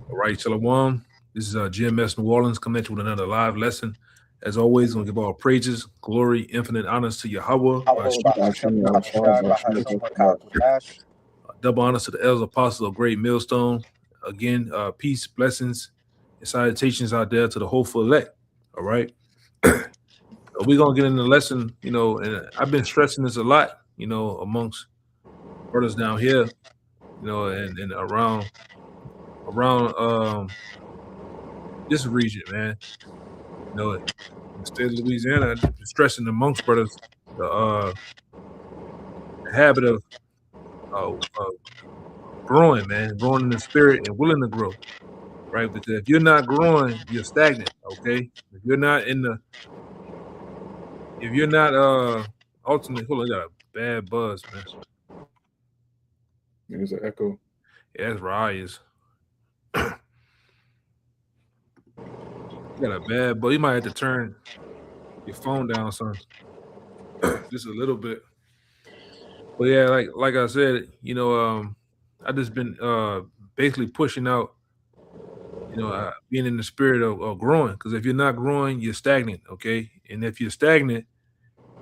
All right, Shalom. This is GMS New Orleans coming at you with another live lesson. As always, going to give all praises, glory, infinite honors to Yahweh, double honors to the elders apostles of Great Millstone. Again, peace, blessings, and salutations out there to the hopeful elect. All right. We're going to get into the lesson, and I've been stressing this a lot, amongst brothers down here, and around this region, man. In the state of Louisiana, I've been stressing amongst brothers the habit of growing, man, growing in the spirit and willing to grow, right? Because if you're not growing, you're stagnant, okay? If you're not ultimately, hold on, I got a bad buzz, man. There's an echo. Yeah, that's Reyes. You got a bad buzz. You might have to turn your phone down, son, just a little bit. But yeah, like I said, I just been basically pushing out, being in the spirit of growing. Because if you're not growing, you're stagnant, okay? And if you're stagnant,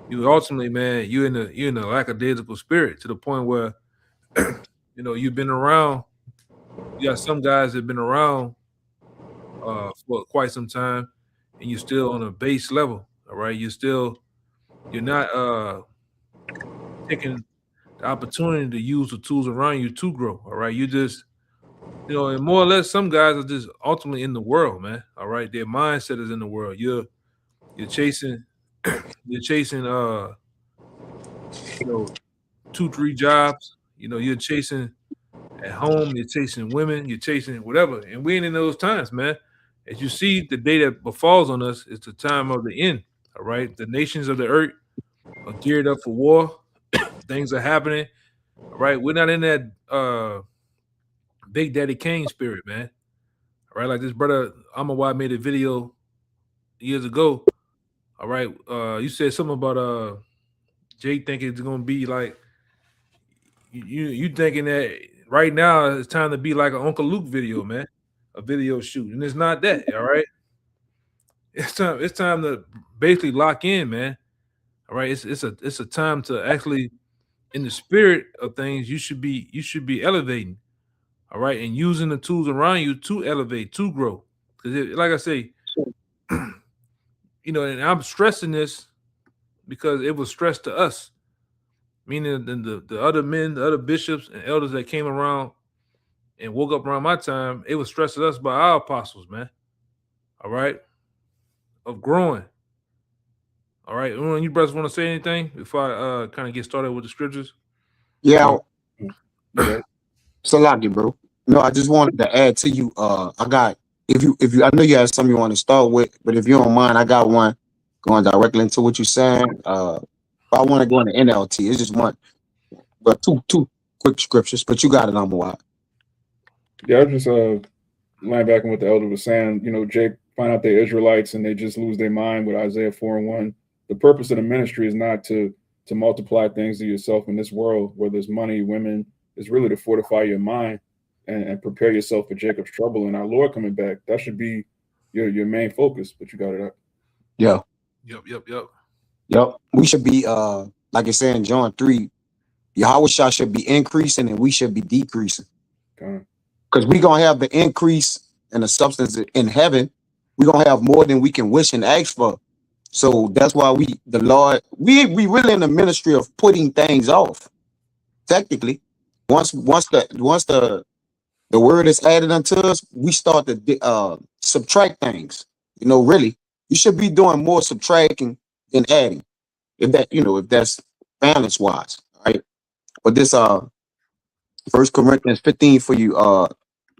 you ultimately, man, you're in a lackadaisical spirit to the point where, you've been around. You got some guys that have been around for quite some time, and you're still on a base level. All right, you're not taking the opportunity to use the tools around you to grow. All right, you just and more or less, some guys are just ultimately in the world, man. All right, their mindset is in the world. You're chasing, you're chasing, 2-3 jobs. You're chasing at home. You're chasing women. You're chasing whatever. And we ain't in those times, man. As you see, the day that befalls on us is the time of the end. All right, the nations of the earth are geared up for war. Things are happening. All right, we're not in that Big Daddy Kane spirit, man. All right, like this brother Amawad made a video years ago. All right, you said something about Jay thinking it's gonna be like you thinking that right now it's time to be like an Uncle Luke video, man, a video shoot, and it's not that. All right, it's time to basically lock in, man. All right, it's a time to actually, in the spirit of things, you should be elevating. All right, and using the tools around you to elevate, to grow. Because like I say, and I'm stressing this because it was stressed to us, meaning the other men, the other bishops and elders that came around and woke up around my time, it was stressed to us by our apostles, man. All right, of growing. All right, you brothers want to say anything before I kind of get started with the scriptures? Yeah. Salaki, bro. No, I just wanted to add to you. I got if you I know you have something you want to start with, but if you don't mind, I got one going directly into what you're saying. I want to go into NLT. It's just one, but two quick scriptures. But you got it, number one. Yeah, I just linebacking what the elder was saying. Jake find out they're Israelites and they just lose their mind with Isaiah 4:1. The purpose of the ministry is not to multiply things to yourself in this world where there's money, women. It's really to fortify your mind and prepare yourself for Jacob's trouble and our Lord coming back. That should be your main focus. But you got it up. Yeah. Yep. We should be like it's saying John 3. Yahweh Shah should be increasing and we should be decreasing. Because we're gonna have the increase in the substance in heaven. We're gonna have more than we can wish and ask for. So that's why we really in the ministry of putting things off. Technically, once the word is added unto us, we start to subtract things. Really, you should be doing more subtracting than adding. If that's balance wise, right? But this 1 Corinthians 15 for you,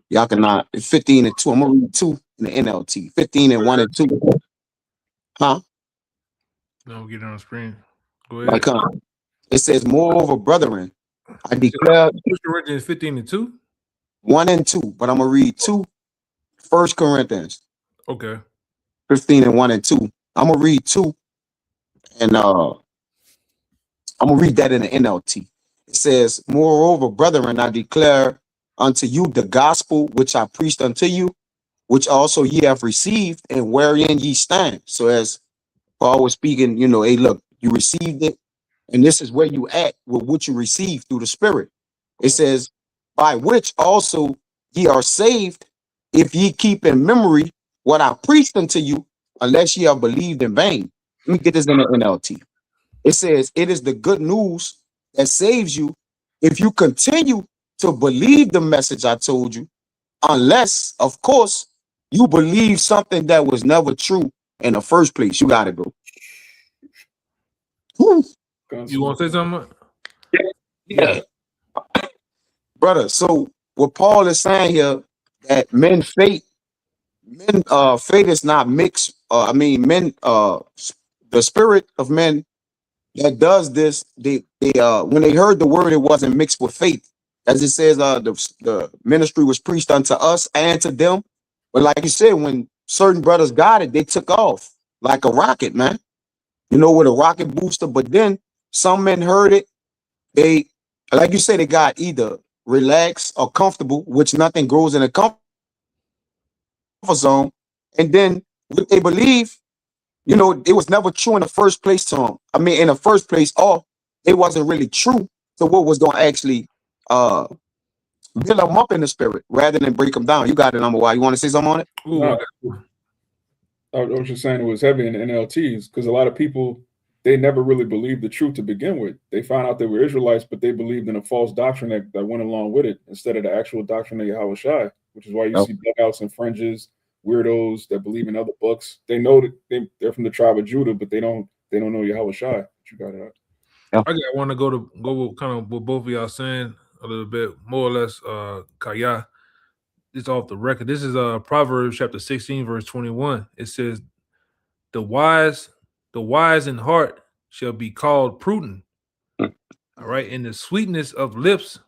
y'all can it's 15 and 2. I'm gonna read 2 in the NLT. 15 and 1 and 2. Huh? No, get it on the screen. Go ahead. It says, moreover, brethren, I declare 1 Corinthians 15 and 2. 1 and 2, but I'm gonna read 1 Corinthians. Okay. 15 and 1 and 2. I'm gonna read 2, and I'm gonna read that in the NLT. It says, moreover, brethren, I declare unto you the gospel which I preached unto you, which also ye have received, and wherein ye stand. So as Paul was speaking, hey, look, you received it, and this is where you at with what you received through the Spirit. It says, by which also ye are saved, if ye keep in memory what I preached unto you, unless ye have believed in vain. Let me get this in the NLT. It says, it is the good news that saves you if you continue to believe the message I told you, unless, of course, you believe something that was never true in the first place. You got it, bro. You want to say something? Yeah. Brother, so what Paul is saying here, that fate is not mixed. The spirit of men that does this, they when they heard the word, it wasn't mixed with faith. As it says, the ministry was preached unto us and to them. But like you said, when certain brothers got it, they took off like a rocket, man. With a rocket booster. But then some men heard it. They, like you said, they got either relaxed or comfortable, which nothing grows in a comfort zone. And then what they believe, it was never true in the first place to them. I mean, in the first place, it wasn't really true to what was going to actually build them up in the spirit rather than break them down. You got it, number one. You want to say something on it? I was just saying it was heavy in the NLTs because a lot of people, they never really believed the truth to begin with. They found out they were Israelites, but they believed in a false doctrine that went along with it instead of the actual doctrine of Yahweh Shai, which is why you see bugouts and fringes, weirdos that believe in other books. They know that they're from the tribe of Judah, but they don't know Yahweh Shai. You got it. I want to go with kind of what both of y'all saying a little bit more or less. Kaya, it's off the record. This is Proverbs chapter 16, verse 21. It says, "The wise in heart shall be called prudent." All right, and the sweetness of lips,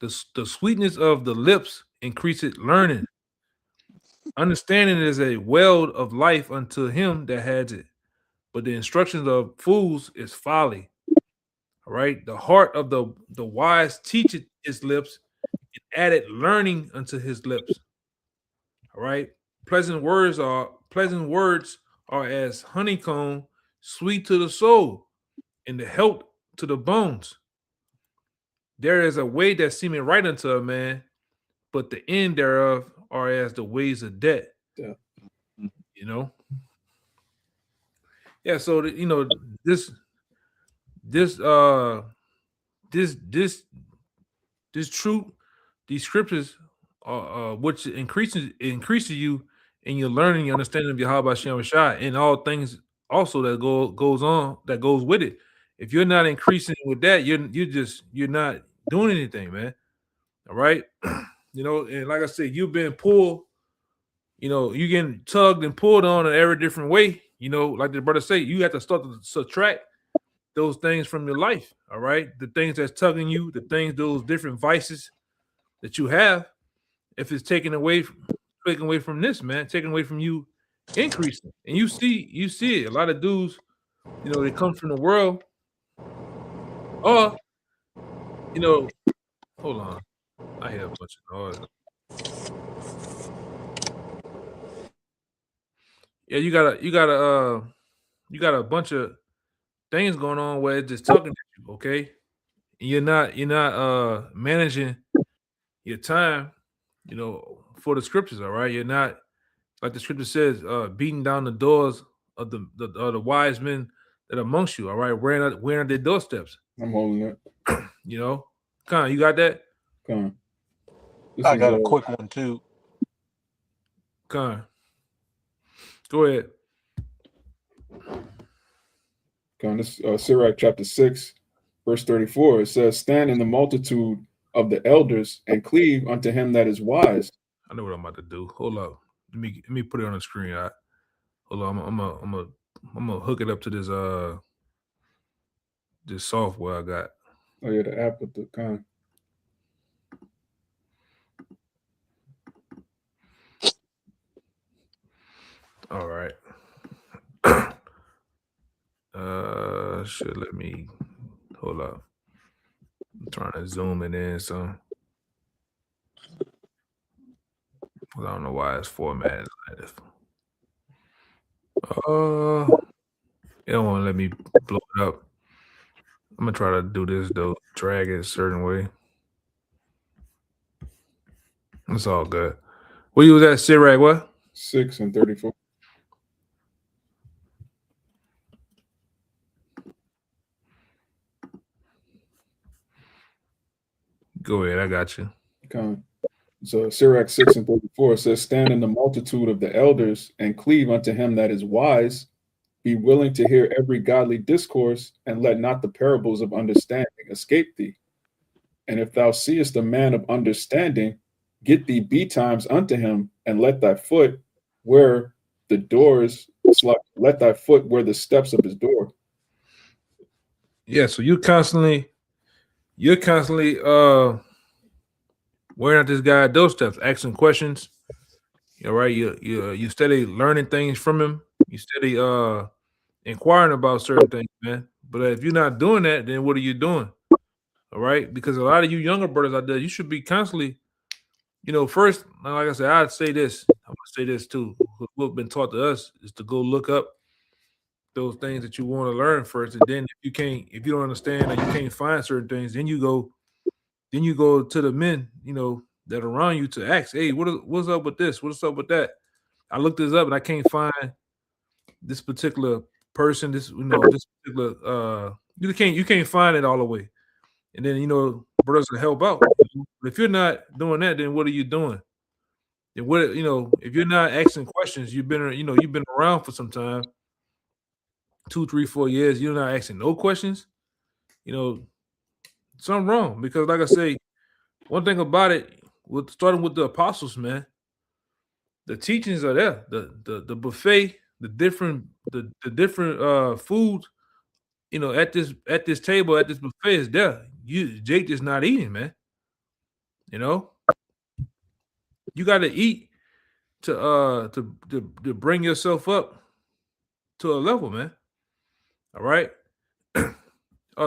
the sweetness of the lips increaseth learning. Understanding is a well of life unto him that has it, but the instructions of fools is folly. All right, the heart of the wise teacheth his lips, and added learning unto his lips. All right, pleasant words are as honeycomb, sweet to the soul, and the health to the bones. There is a way that seemeth right unto a man, but the end thereof are as the ways of death. Yeah. Yeah, so this truth, these scriptures which increases you in your learning, your understanding of Yahweh Shem Shai, and all things also that goes with it. If you're not increasing with that, you're not doing anything, man. All right. And like I said, you've been pulled, you getting tugged and pulled on in every different way. Like the brother say, you have to start to subtract those things from your life. All right. The things that's tugging you, those different vices that you have, if it's taken away from this, man, taken away from you increasing. And you see it. A lot of dudes, they come from the world. Or, hold on. I hear a bunch of noise. Yeah, you got a bunch of things going on where it's just tugging at you, okay? And you're not managing your time, for the scriptures, all right? You're not, like the scripture says, beating down the doors of the wise men that are amongst you, all right? Where are their doorsteps? I'm holding it. Con, you got that? Con. I got a quick one too. Con. Go ahead. Con, this Sirach chapter 6, verse 34. It says, "Stand in the multitude of the elders and cleave unto him that is wise." I know what I'm about to do. Hold up. Let me put it on the screen. Hold on. I'm gonna hook it up to this software I got. Oh yeah, the app with the con. All right. Should let me hold up. I'm trying to zoom it in, so I don't know why it's formatted like this. It don't want to let me blow it up. I'm gonna try to do this though, drag it a certain way. It's all good. Where you was at, Sirach? What? 6 and 34. Go ahead, I got you. Okay. So Sirach 6 and 34 says, stand in the multitude of the elders and cleave unto him that is wise. Be willing to hear every godly discourse, and let not the parables of understanding escape thee. And if thou seest a man of understanding, get thee betimes unto him, and let thy foot where the doors, let thy foot where the steps of his door. Yeah, so you're constantly wearing out this guy doorsteps, asking questions. All right, you steady learning things from him. You steady inquiring about certain things, man. But if you're not doing that, then what are you doing? All right, because a lot of you younger brothers out there, you should be constantly, first, like I said, I'd say this. I'm gonna say this too. What's been taught to us is to go look up those things that you want to learn first, and then if you don't understand or you can't find certain things, then you go to the men, that are around you to ask, hey, what's up with this? What's up with that? I looked this up and I can't find this particular person, this particular you can't find it all the way. And then brothers will help out. But if you're not doing that, then what are you doing? And what if you're not asking questions, you've been around for some time, 2, 3, 4 years, you're not asking no questions, something wrong. Because like I say, one thing about it, starting with the apostles, man, the teachings are there. The buffet, the different food, at this table, at this buffet is there. Jake is not eating, man. You got to eat to bring yourself up to a level, man. All right.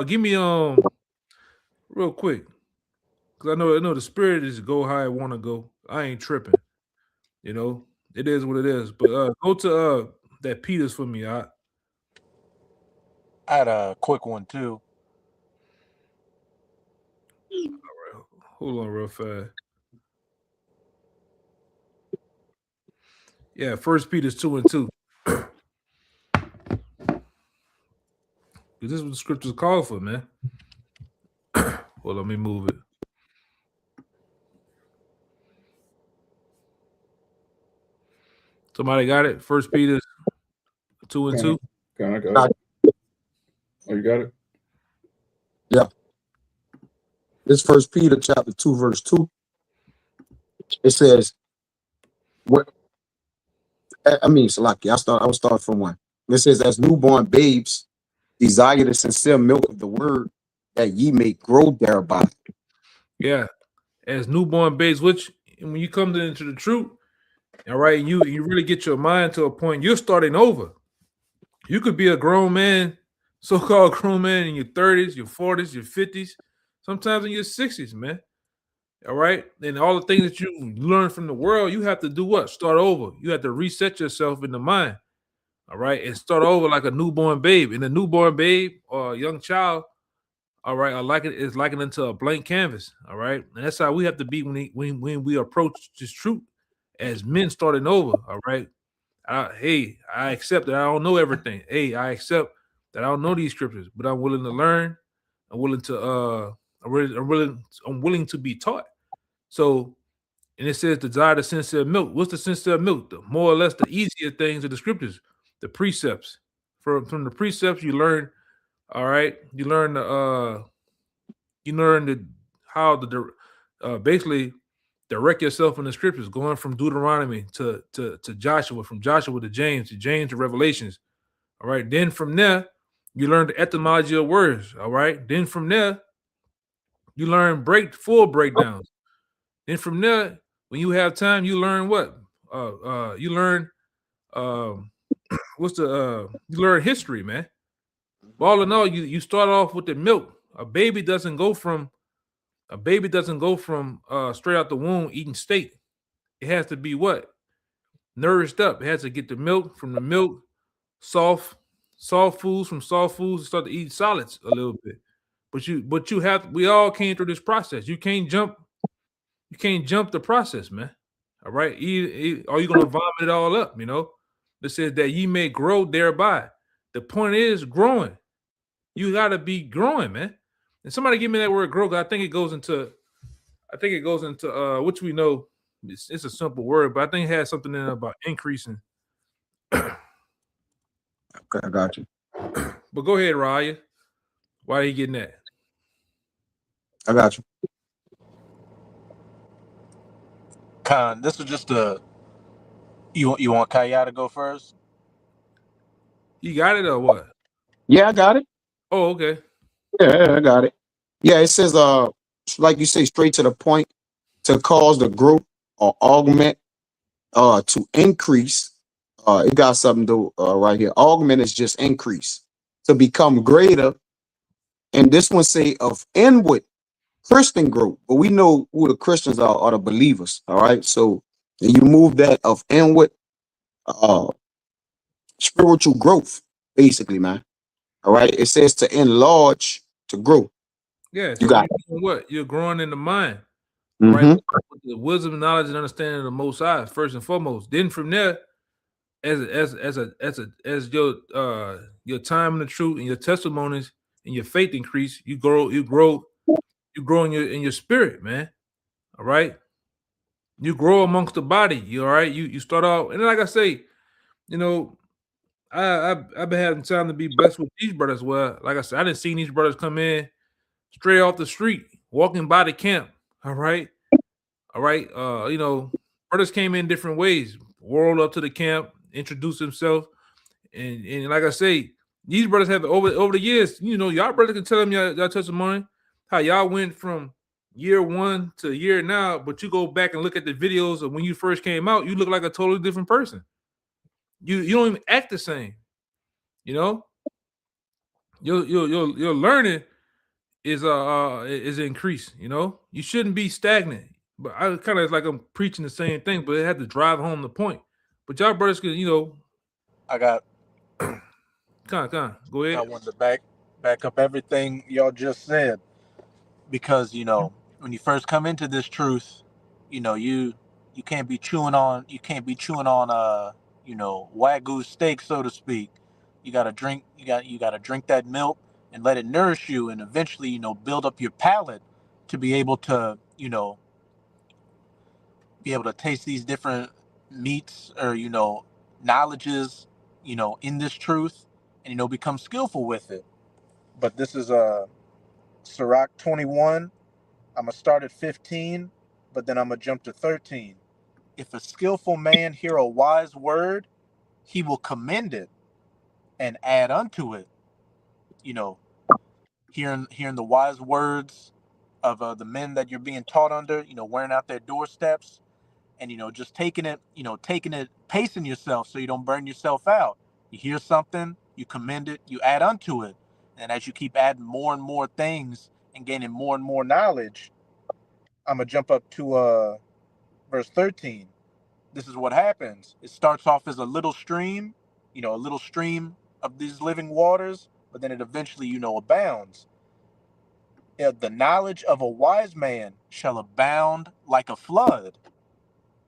Give me real quick, because I know the spirit is go how I want to go. I ain't tripping. It is what it is. But go to that Peters for me. I had a quick one too. All right. Hold on real fast. Yeah, 1 Peter 2:2. This is what the scriptures call for, man. Well, let me move it. Somebody got it? 1 Peter 2:2. I got it. Oh, you got it? Yeah. This 1 Peter chapter 2, verse 2. It says, Salaki, I will start from 1. It says, as newborn babes, desire the sincere milk of the word, that ye may grow thereby. Yeah, as newborn babes, which when you come into the truth, all right, you really get your mind to a point, you're starting over. You could be a grown man, so-called grown man in your 30s, your 40s, your 50s, sometimes in your 60s, man. All right. And all the things that you learn from the world, you have to do what? Start over. You have to reset yourself in the mind. All right. And start over like a newborn babe. And a newborn babe or a young child, all right, is likened into a blank canvas. All right. And that's how we have to be when we approach this truth as men starting over. All right. I accept that I don't know everything. Hey, I accept that I don't know these scriptures, but I'm willing to learn. I'm willing to I'm willing to be taught. So, and it says desire the sincere milk. What's the sincere milk? More or less the easier things of the scriptures, the precepts. From the precepts you learn. All right, you learn how to basically direct yourself in the scriptures, going from Deuteronomy to Joshua, from Joshua to James to Revelations. All right, then from there you learn the etymology of words. All right, then from there you learn full breakdowns. Then from there, when you have time, you learn what? You learn you learn history, man. But all in all, you start off with the milk. A baby doesn't go from straight out the womb eating steak. it has to be what? Nourished up. It has to get the milk from the milk, soft foods from soft foods, and start to eat solids a little bit. But you have, we all came through this process. You can't jump the process, man. All right. Are you gonna vomit it all up? It says that ye may grow thereby. The point is growing. You gotta be growing, man. And somebody give me that word grow. I think it goes into which we know it's a simple word, but I think it has something in it about increasing. Okay, I got you. But go ahead, Raya. Why are you getting that? I got you. Khan, this was just you want Kaya to go first? You got it or what? Yeah, I got it. Oh, okay. Yeah, I got it. Yeah, it says like you say, straight to the point, to cause the growth or augment, to increase. It got something to right here. Augment is just increase, to become greater. And this one say of inward Christian growth, but we know who the Christians are the believers. All right, so you move that of inward spiritual growth, basically, man. All right, it says to enlarge, to grow. Yeah, You got what? You're growing in the mind, it. right? With the wisdom, knowledge, and understanding of the Most High, first and foremost. Then from there, as your time in the truth and your testimonies and your faith increase, you grow in your spirit, man. All right. You grow amongst the body. You all right? You start out, and like I say, I've been having time to be blessed with these brothers. Well, like I said, I didn't see these brothers come in straight off the street, walking by the camp. All right. Brothers came in different ways, rolled up to the camp, introduced themselves, and like I say, these brothers have over the years, y'all brothers can tell them y'all testimony, how y'all went from year one to year now, but you go back and look at the videos of when you first came out, you look like a totally different person. You don't even act the same. Your learning is increased. You shouldn't be stagnant. But I kind of like I'm preaching the same thing, but it had to drive home the point. But y'all brothers can, I got go ahead. I wanted to back up everything y'all just said, because when you first come into this truth, you can't be chewing on wagyu steak, so to speak. You gotta drink that milk and let it nourish you, and eventually build up your palate to be able to taste these different meats or knowledges in this truth, and become skillful with it. But this is Sirach 21. I'm gonna start at 15, but then I'm gonna jump to 13. If a skillful man hear a wise word, he will commend it and add unto it. Hearing the wise words of the men that you're being taught under, wearing out their doorsteps, and just taking it, pacing yourself so you don't burn yourself out. You hear something, you commend it, you add unto it, and as you keep adding more and more things and gaining more and more knowledge, I'm gonna jump up to verse 13. This is what happens. It starts off as a little stream, of these living waters, but then it eventually, abounds. The knowledge of a wise man shall abound like a flood,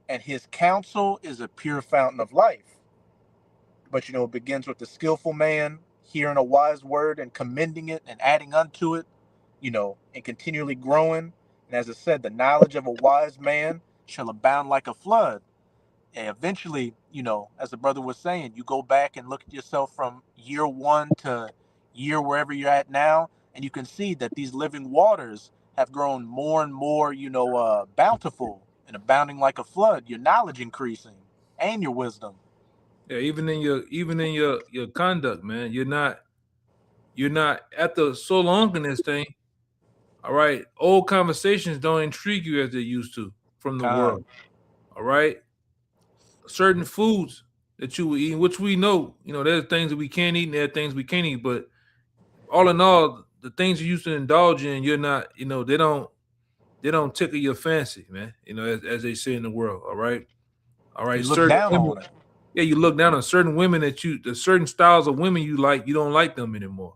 and his counsel is a pure fountain of life. But it begins with the skillful man hearing a wise word and commending it and adding unto it, and continually growing. And as I said, the knowledge of a wise man shall abound like a flood. And eventually, as the brother was saying, you go back and look at yourself from year one to year wherever you're at now, and you can see that these living waters have grown more and more, bountiful and abounding like a flood. Your knowledge increasing and your wisdom. Yeah, even in your conduct, man, you're not after so long in this thing. All right, old conversations don't intrigue you as they used to from the world. All right, certain foods that you will eat, which we know, there's things that we can't eat and there are things we can't eat. But all in all, the things you used to indulge in, you're not, they don't they don't tickle your fancy, man. You know, as they say in the world. All right. You look Certain down women, on it. yeah, you look down on certain women the certain styles of women you like, you don't like them anymore.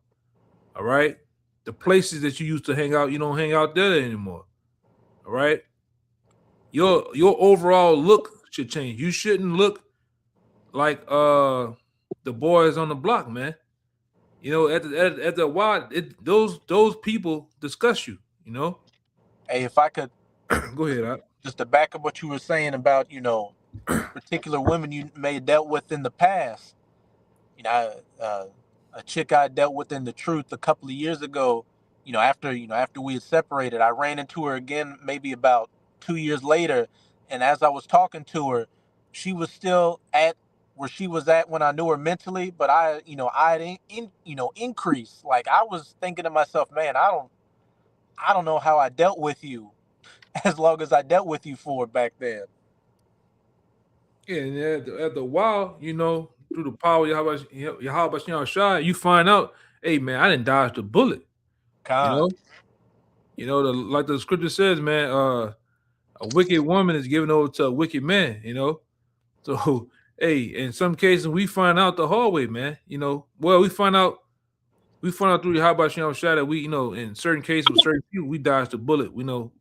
All right. The places that you used to hang out, you don't hang out there anymore. All right. Your overall look should change. You shouldn't look like the boys on the block, man. You know, at the while, those people discuss you. You know. Hey, if I could Go ahead. just to back up what you were saying about, you know, particular women you may have dealt with in the past. You know, a chick I dealt with in the truth a couple of years ago. After we had separated, I ran into her again maybe about 2 years later, and as I was talking to her, she was still at where she was at when I knew her mentally, but I had increased. Like I was thinking to myself, man, I don't know how I dealt with you as long as I dealt with you for back then. Yeah, and at the while, you know, through the power of Yahweh Shai, you find out, hey man, I didn't dodge the bullet. You Con, know, like the scripture says, man, a wicked woman is given over to a wicked man. You know, so hey, in some cases we find out the hard way, man. You know, well we find out through Yahweh Shai that we, you know, in certain cases with certain people we dodged the bullet. We know,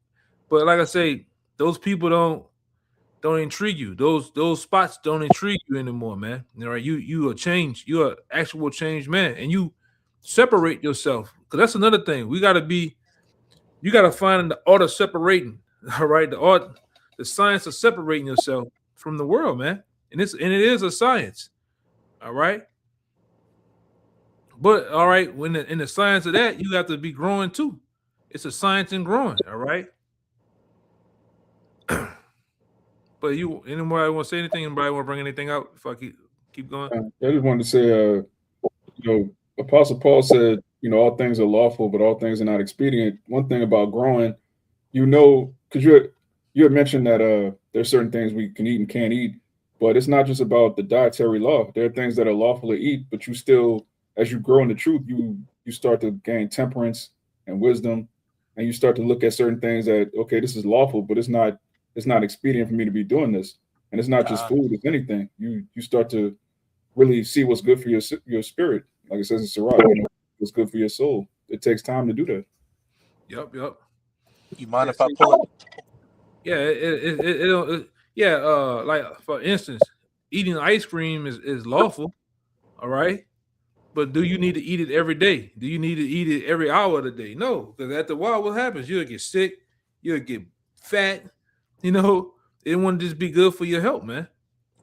but like I say, those people don't intrigue you. Those spots don't intrigue you anymore, man. All right, you are changed. You are actual changed man, and you separate yourself. Because that's another thing. You got to find the art of separating. All right, the science of separating yourself from the world, man. And it is a science. All right, but all right, when in the science of that, you have to be growing too. It's a science in growing. All right. But anybody want to say anything? Anybody want to bring anything out if I keep going? I just wanted to say, you know, Apostle Paul said, you know, all things are lawful, but all things are not expedient. One thing about growing, you know, because you had mentioned that there's certain things we can eat and can't eat, but it's not just about the dietary law. There are things that are lawful to eat, but you still, as you grow in the truth, you start to gain temperance and wisdom, and you start to look at certain things that, okay, this is lawful, but it's not expedient for me to be doing this. And it's not just food, it's anything. You start to really see what's good for your spirit. Like it says in Sirach, you know, what's good for your soul. It takes time to do that. Yep. you mind if I pull it? Yeah, like for instance, eating ice cream is lawful, all right. But do you need to eat it every day? Do you need to eat it every hour of the day? No, because after a while, what happens? You'll get sick, you'll get fat. You know, it wouldn't just be good for your health, man.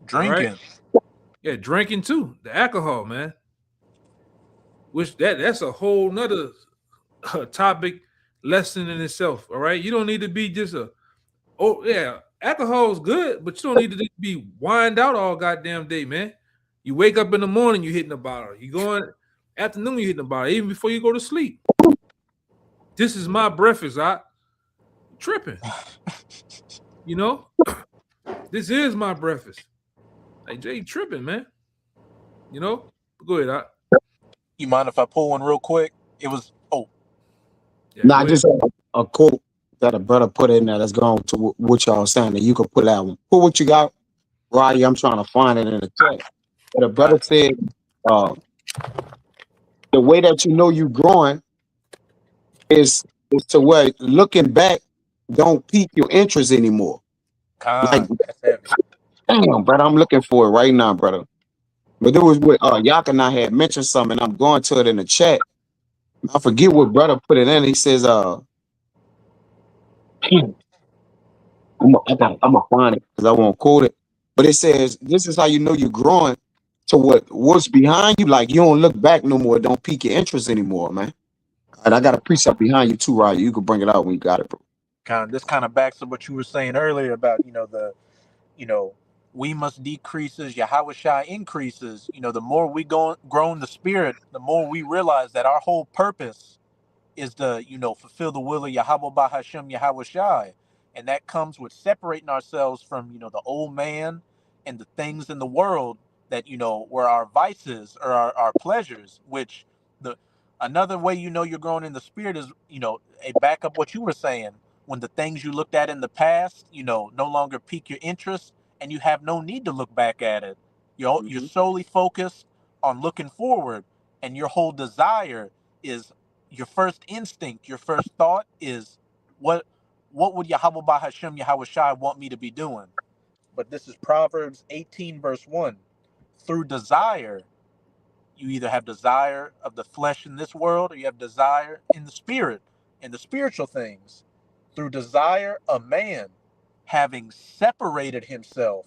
Drinking. Right? Yeah, drinking too. The alcohol, man. Which that's a whole nother topic lesson in itself. All right. You don't need to be just alcohol is good, but you don't need to just be wined out all goddamn day, man. You wake up in the morning, you hitting the bottle. You go in afternoon, you hitting the bottle, even before you go to sleep. This is my breakfast, tripping. You know, this is my breakfast. Like Jay tripping, man. You know, go ahead, You mind if I pull one real quick? It was just a quote that a brother put in there that's going to what y'all saying that you can put that one. Put what you got, Roddy. I'm trying to find it in the chat. But a brother said, the way that you know you growing is to where looking back don't pique your interest anymore. Like, damn, brother, I'm looking for it right now, brother. But there was what Yak and I had mentioned something. I'm going to it in the chat. I forget what brother put it in. He says, I'm gonna find it because I won't quote it. But it says, this is how you know you're growing to what's behind you. Like, you don't look back no more. It don't pique your interest anymore, man. And I got a precept behind you too, right? You can bring it out when you got it, bro. This kind of backs up what you were saying earlier about, we must decrease as Yahweh Shai increases. The more we grow in the spirit, the more we realize that our whole purpose is to, fulfill the will of Yahweh Bahashem Yahweh Shai. And that comes with separating ourselves from, the old man and the things in the world that, were our vices or our pleasures, which another way you're growing in the spirit is, back up what you were saying. when the things you looked at in the past, no longer pique your interest, and you have no need to look back at it. You're solely focused on looking forward, and your whole desire is, your first instinct, your first thought is, what would Yahweh Bahashem Yahweh Shai want me to be doing? But this is Proverbs 18 verse 1. Through desire, you either have desire of the flesh in this world, or you have desire in the spirit, in the spiritual things. Through desire, a man, having separated himself,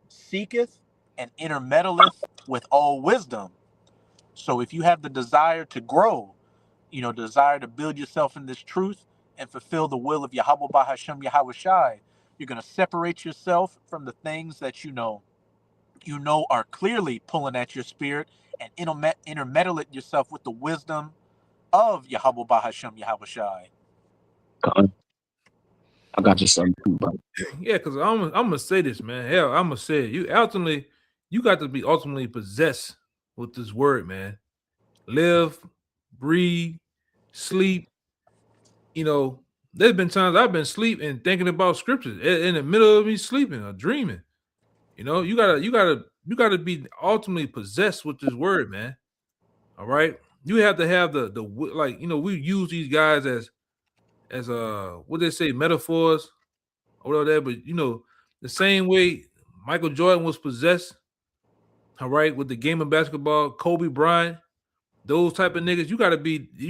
seeketh and intermeddleth with all wisdom. So if you have the desire to grow, desire to build yourself in this truth and fulfill the will of Yahweh Bahashem Yahweh Shai, you're going to separate yourself from the things that you know are clearly pulling at your spirit, and intermeddle it yourself with the wisdom of Yahweh Bahashem Yahweh Shai. I got you something too, bro. Yeah, because I'm gonna say this, man. Hell, I'm gonna say it. You got to be ultimately possessed with this word, man. Live, breathe, sleep. There's been times I've been sleeping and thinking about scriptures in the middle of me sleeping or dreaming. You gotta be ultimately possessed with this word, man. All right. You have to have the we use these guys as what they say, metaphors or whatever, but the same way Michael Jordan was possessed, all right, with the game of basketball, Kobe Bryant, those type of niggas, you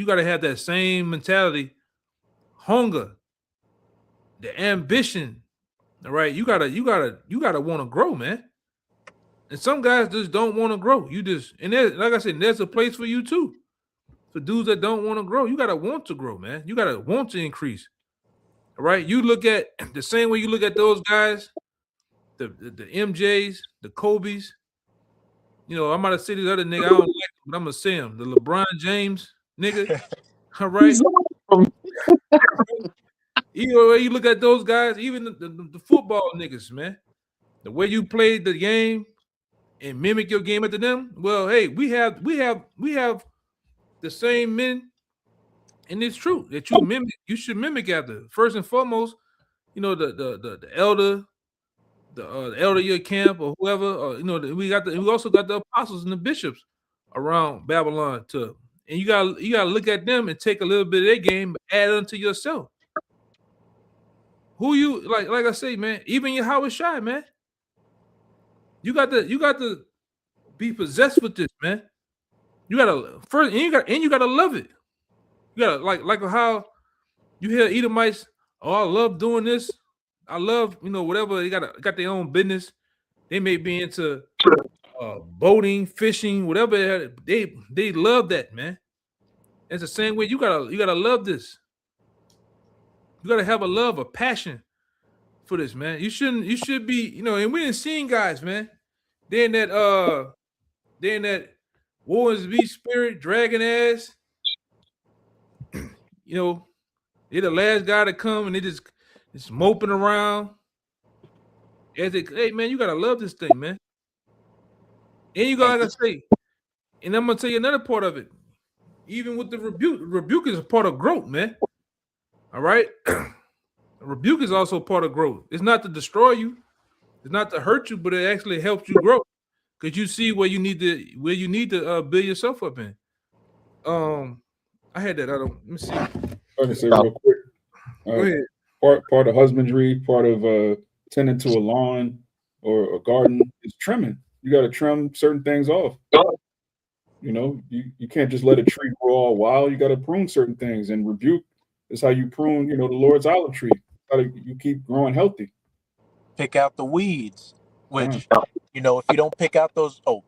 gotta have that same mentality, hunger, the ambition. All right, you gotta want to grow, man. And some guys just don't want to grow. And like I said, there's a place for you too. For dudes that don't want to grow, you gotta want to grow, man. You gotta want to increase. All right, you look at the same way you look at those guys, the MJs, the Kobe's. I'm about to say this other nigga, I don't like him, but I'm gonna say him, the LeBron James nigga. All right. You look at those guys, even the football niggas, man. The way you played the game and mimic your game after them. Well, hey, we have the same men, and it's true that you should mimic after. First and foremost, the elder, the elder of your camp or whoever. We also got the apostles and the bishops around Babylon too. And you gotta look at them and take a little bit of their game, but add unto yourself. Who you like I say, man, even Yahweh Shai, man. You got to be possessed with this, man. You gotta first, and you gotta love it. You gotta like how you hear Edomites. Oh, I love doing this. I love whatever. They got their own business. They may be into boating, fishing, whatever. They love that, man. It's the same way you gotta love this. You gotta have a love, a passion for this, man. You should be, and we didn't seen guys, man. They're in that Warriors V spirit, dragon ass. They're the last guy to come and they just moping around. Hey man, you gotta love this thing, man. And you gotta say, and I'm gonna tell you another part of it. Even with the rebuke is a part of growth, man. All right. Rebuke is also part of growth. It's not to destroy you, it's not to hurt you, but it actually helps you grow because you see where you need to build yourself up in. I had that. Let me see. I can say real quick. Go ahead. Part of husbandry, part of tending to a lawn or a garden is trimming. You got to trim certain things off. You can't just let a tree grow all wild. You got to prune certain things, and rebuke is how you prune, the Lord's olive tree. How you keep growing healthy. Pick out the weeds, which if you don't pick out those. Oh,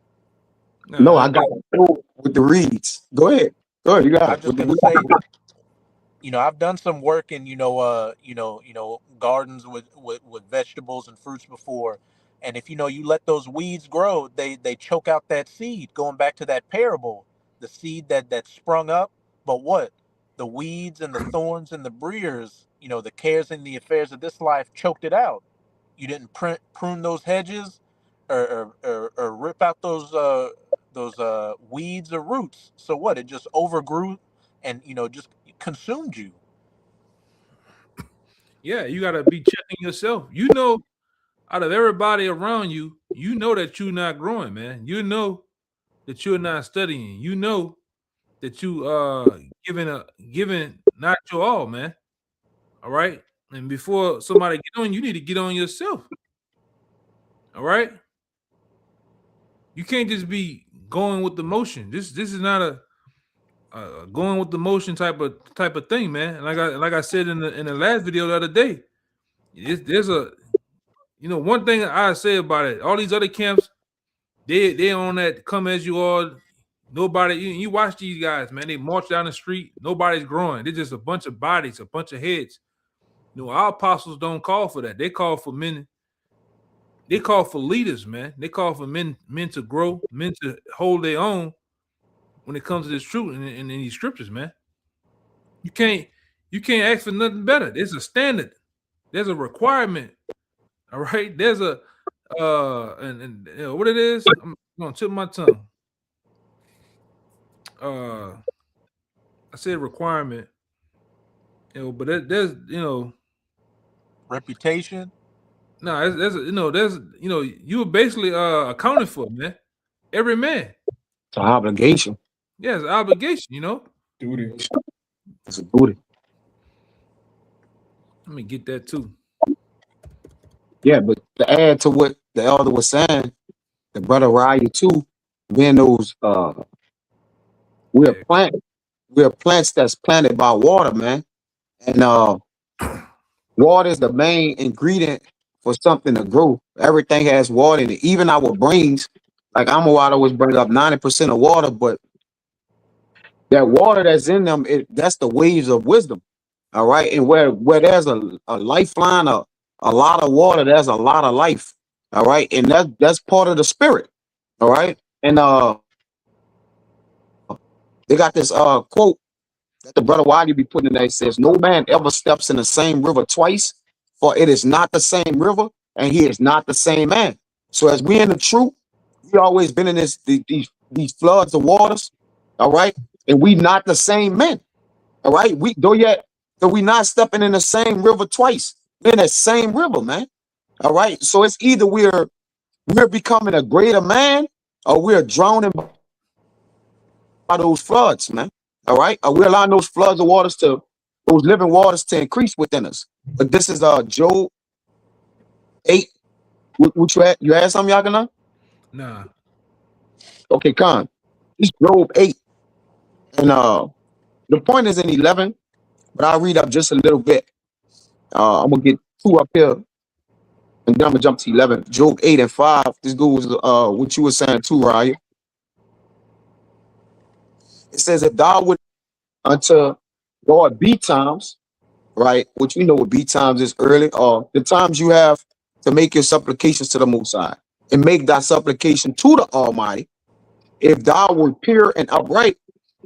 no, I got it with the reeds. Go ahead. You got. I'm just gonna say, I've done some work in gardens with vegetables and fruits before, and if you let those weeds grow, they choke out that seed. Going back to that parable, the seed that sprung up, but what? The weeds and the thorns and the briars, the cares and the affairs of this life choked it out. You didn't prune those hedges or rip out those weeds or roots. So what? It just overgrew and just consumed you. Yeah, you gotta be checking yourself. You know, out of everybody around you, you know that you're not growing, man. You know that you're not studying. You know that you giving not your all, man. All right. And before somebody get on, you need to get on yourself. All right. You can't just be going with the motion. This is not a going with the motion type of thing, man. Like I said in the last video the other day, there's a one thing I say about it. All these other camps, they on that come as you are. Nobody, you watch these guys, man. They march down the street. Nobody's growing. They're just a bunch of bodies, a bunch of heads. Our apostles don't call for that. They call for men. They call for leaders, man. They call for men to grow, men to hold their own when it comes to this truth in these scriptures, man. You can't ask for nothing better. There's a standard. There's a requirement. All right. There's a and what it is. I'm gonna tip my tongue. I said requirement. But there's reputation. No, there's you were basically accounted for, man. Every man. It's an obligation. Yeah, it's an obligation, Duty. It's a duty. Let me get that too. Yeah, but to add to what the elder was saying, the brother Raya too, being those we're plants that's planted by water, man. And water is the main ingredient for something to grow. Everything has water in it. Even our brains, like Amawada was bringing up 90% of water, but that water that's in them, that's the waves of wisdom. All right. And where there's a lifeline, a lot of water, there's a lot of life. All right. And that's part of the spirit. All right. And they got this quote that the brother Wiley be putting in there. It says, "No man ever steps in the same river twice, for it is not the same river, and he is not the same man." So as we in the truth, we always been in these floods of waters, all right, and we not the same men, all right. We we not stepping in the same river twice. We're in the same river, man. All right. So it's either we're becoming a greater man, or we're drowning by those floods, man. All right. We're allowing those floods of waters those living waters to increase within us. But this is Job 8. What you had something, Yakana? Nah. Okay, Khan. It's Job 8. And the point is in 11, but I'll read up just a little bit. I'm gonna get 2 up here, and then I'm gonna jump to 11. Job 8 and 5. This goes what you were saying too, Ryan. It says, "If thou would unto God be times," right? Which we know what be times is early, or the times you have to make your supplications to the Most High, and make thy supplication to the Almighty. "If thou wert pure and upright,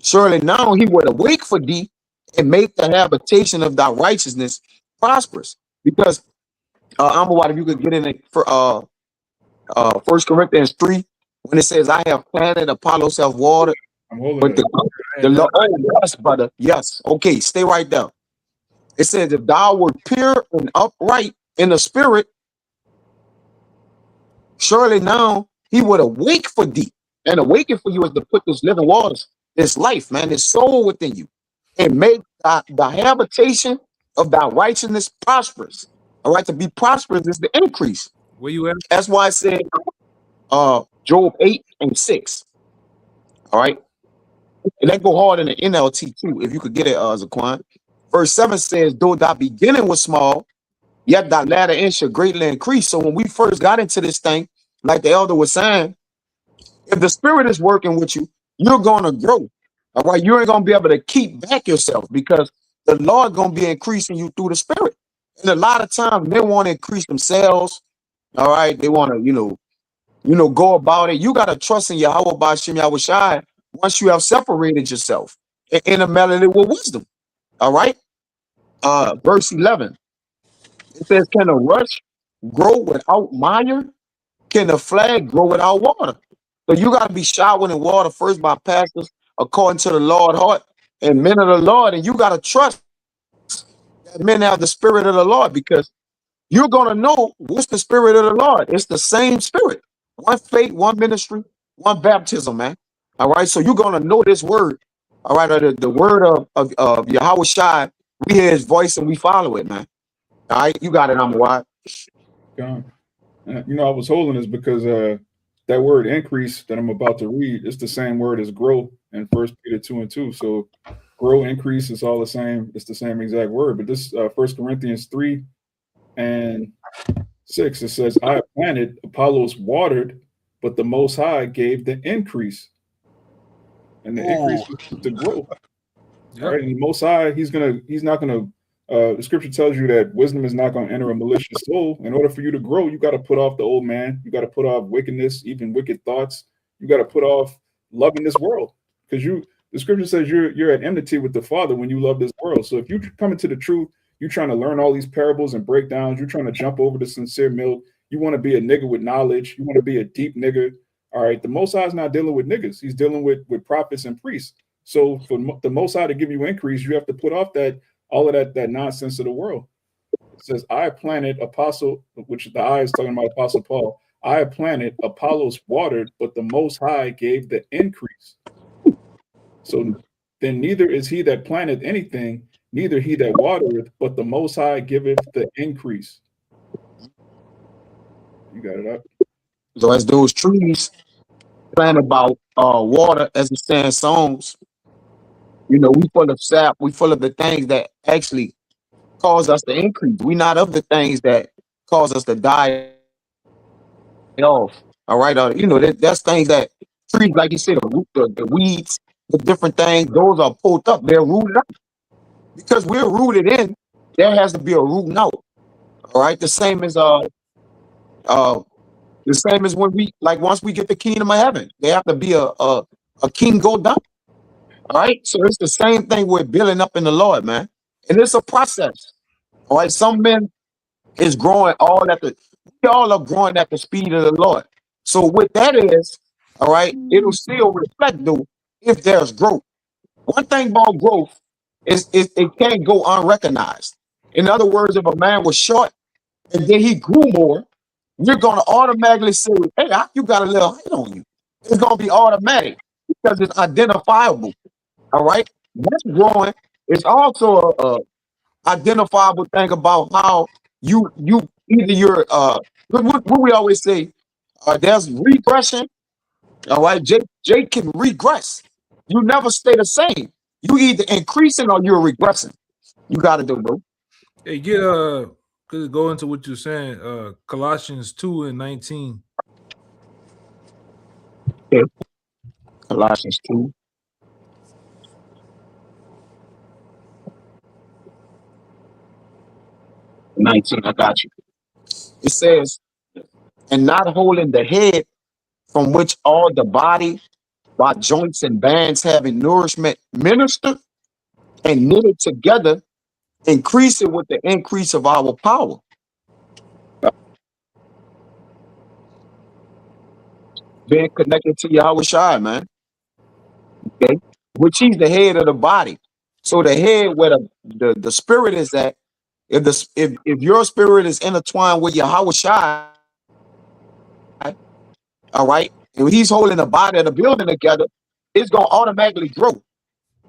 surely now he would awake for thee, and make the habitation of thy righteousness prosperous." Because Amawad, if you could get in it for 1 Corinthians 3, when it says, "I have planted, Apollos have watered." I'm holding But it. the Lord, oh, yes, brother. Yes. Okay, stay right there. It says, "If thou wert pure and upright in the spirit, surely now he would awake for thee." And awaken for you is to put this living waters, this life, man, this soul within you, and make the habitation of thy righteousness prosperous. All right, to be prosperous is the increase. Where you at? That's why I said Job 8 and 6. All right. And that go hard in the NLT too, if you could get it, Zaquan. Verse 7 says, "Though thy beginning was small, yet thy latter end shall greatly increase." So when we first got into this thing, like the elder was saying, if the spirit is working with you, you're going to grow. All right. You ain't going to be able to keep back yourself, because the Lord going to be increasing you through the spirit. And a lot of times they want to increase themselves. All right. They want to, go about it. You got to trust in Yahweh Ba'ashem Yahushai once you have separated yourself in a melody with wisdom. All right. Verse 11. It says, "Can a rush grow without mire? Can a flag grow without water?" So you got to be showered in water first by pastors according to the Lord heart and men of the Lord. And you got to trust men have the spirit of the Lord, because you're going to know what's the spirit of the Lord. It's the same spirit. One faith, one ministry, one baptism, man. All right. So you're going to know this word. All right. The word of Yahweh Shai. We hear his voice and we follow it, man. All right. You got it, I'm wide. God. You know, I was holding this because that word increase that I'm about to read is the same word as grow in 1 Peter 2:2. So grow, increase, is all the same. It's the same exact word. But this 1 Corinthians 3:6, it says, I planted, Apollos watered, but the Most High gave the increase. And the increase is to grow. Yep. Right? And the Most High, he's not gonna the scripture tells you that wisdom is not going to enter a malicious soul. In order for you to grow, you got to put off the old man. You got to put off wickedness, even wicked thoughts. You got to put off loving this world, because the scripture says you're at enmity with the Father when you love this world. So if you come into the truth, you're trying to learn all these parables and breakdowns. You're trying to jump over the sincere milk. You want to be a nigga with knowledge. You want to be a deep nigga. All right. The Most High is not dealing with niggas. He's dealing with prophets and priests. So for the Most High to give you increase, you have to put off all of that nonsense of the world. It says, I planted, Apostle, which the I is talking about Apostle Paul. I planted, Apollos watered, but the Most High gave the increase. So then neither is he that planted anything, neither he that watereth, but the Most High giveth the increase. You got it up. So as those trees planted by water, as it stands songs, you know, we full of sap, we full of the things that actually cause us to increase. We not of the things that cause us to die off. All right. You know, that's things that trees, like you said, the weeds, the different things, those are pulled up, they're rooted out. Because we're rooted in, there has to be a rooting out. All right. The same as when once we get the kingdom of heaven, there have to be a king go down. All right. So it's the same thing we're building up in the Lord, man. And it's a process. All right. Some men is growing we all are growing at the speed of the Lord. So what that is, all right, it'll still reflect though if there's growth. One thing about growth is it can't go unrecognized. In other words, if a man was short and then he grew more, you're gonna automatically say, hey, you got a little height on you. It's gonna be automatic because it's identifiable. All right. That's growing. It's also a identifiable thing about how you're what we always say, there's regression. All right. Jake can regress. You never stay the same. You either increasing or you're regressing. You got to do, bro. Hey, could go into what you're saying, Colossians 2:19. Okay. Colossians 2. I got you. It says, and not holding the head, from which all the body by joints and bands having nourishment ministered and knitted together, increasing with the increase of our power. Being connected to Yahweh Shai, man. Okay. Which he's the head of the body. So the head where the spirit is at, if your spirit is intertwined with Yahweh Shai, all right, and he's holding the body of the building together, it's gonna automatically grow.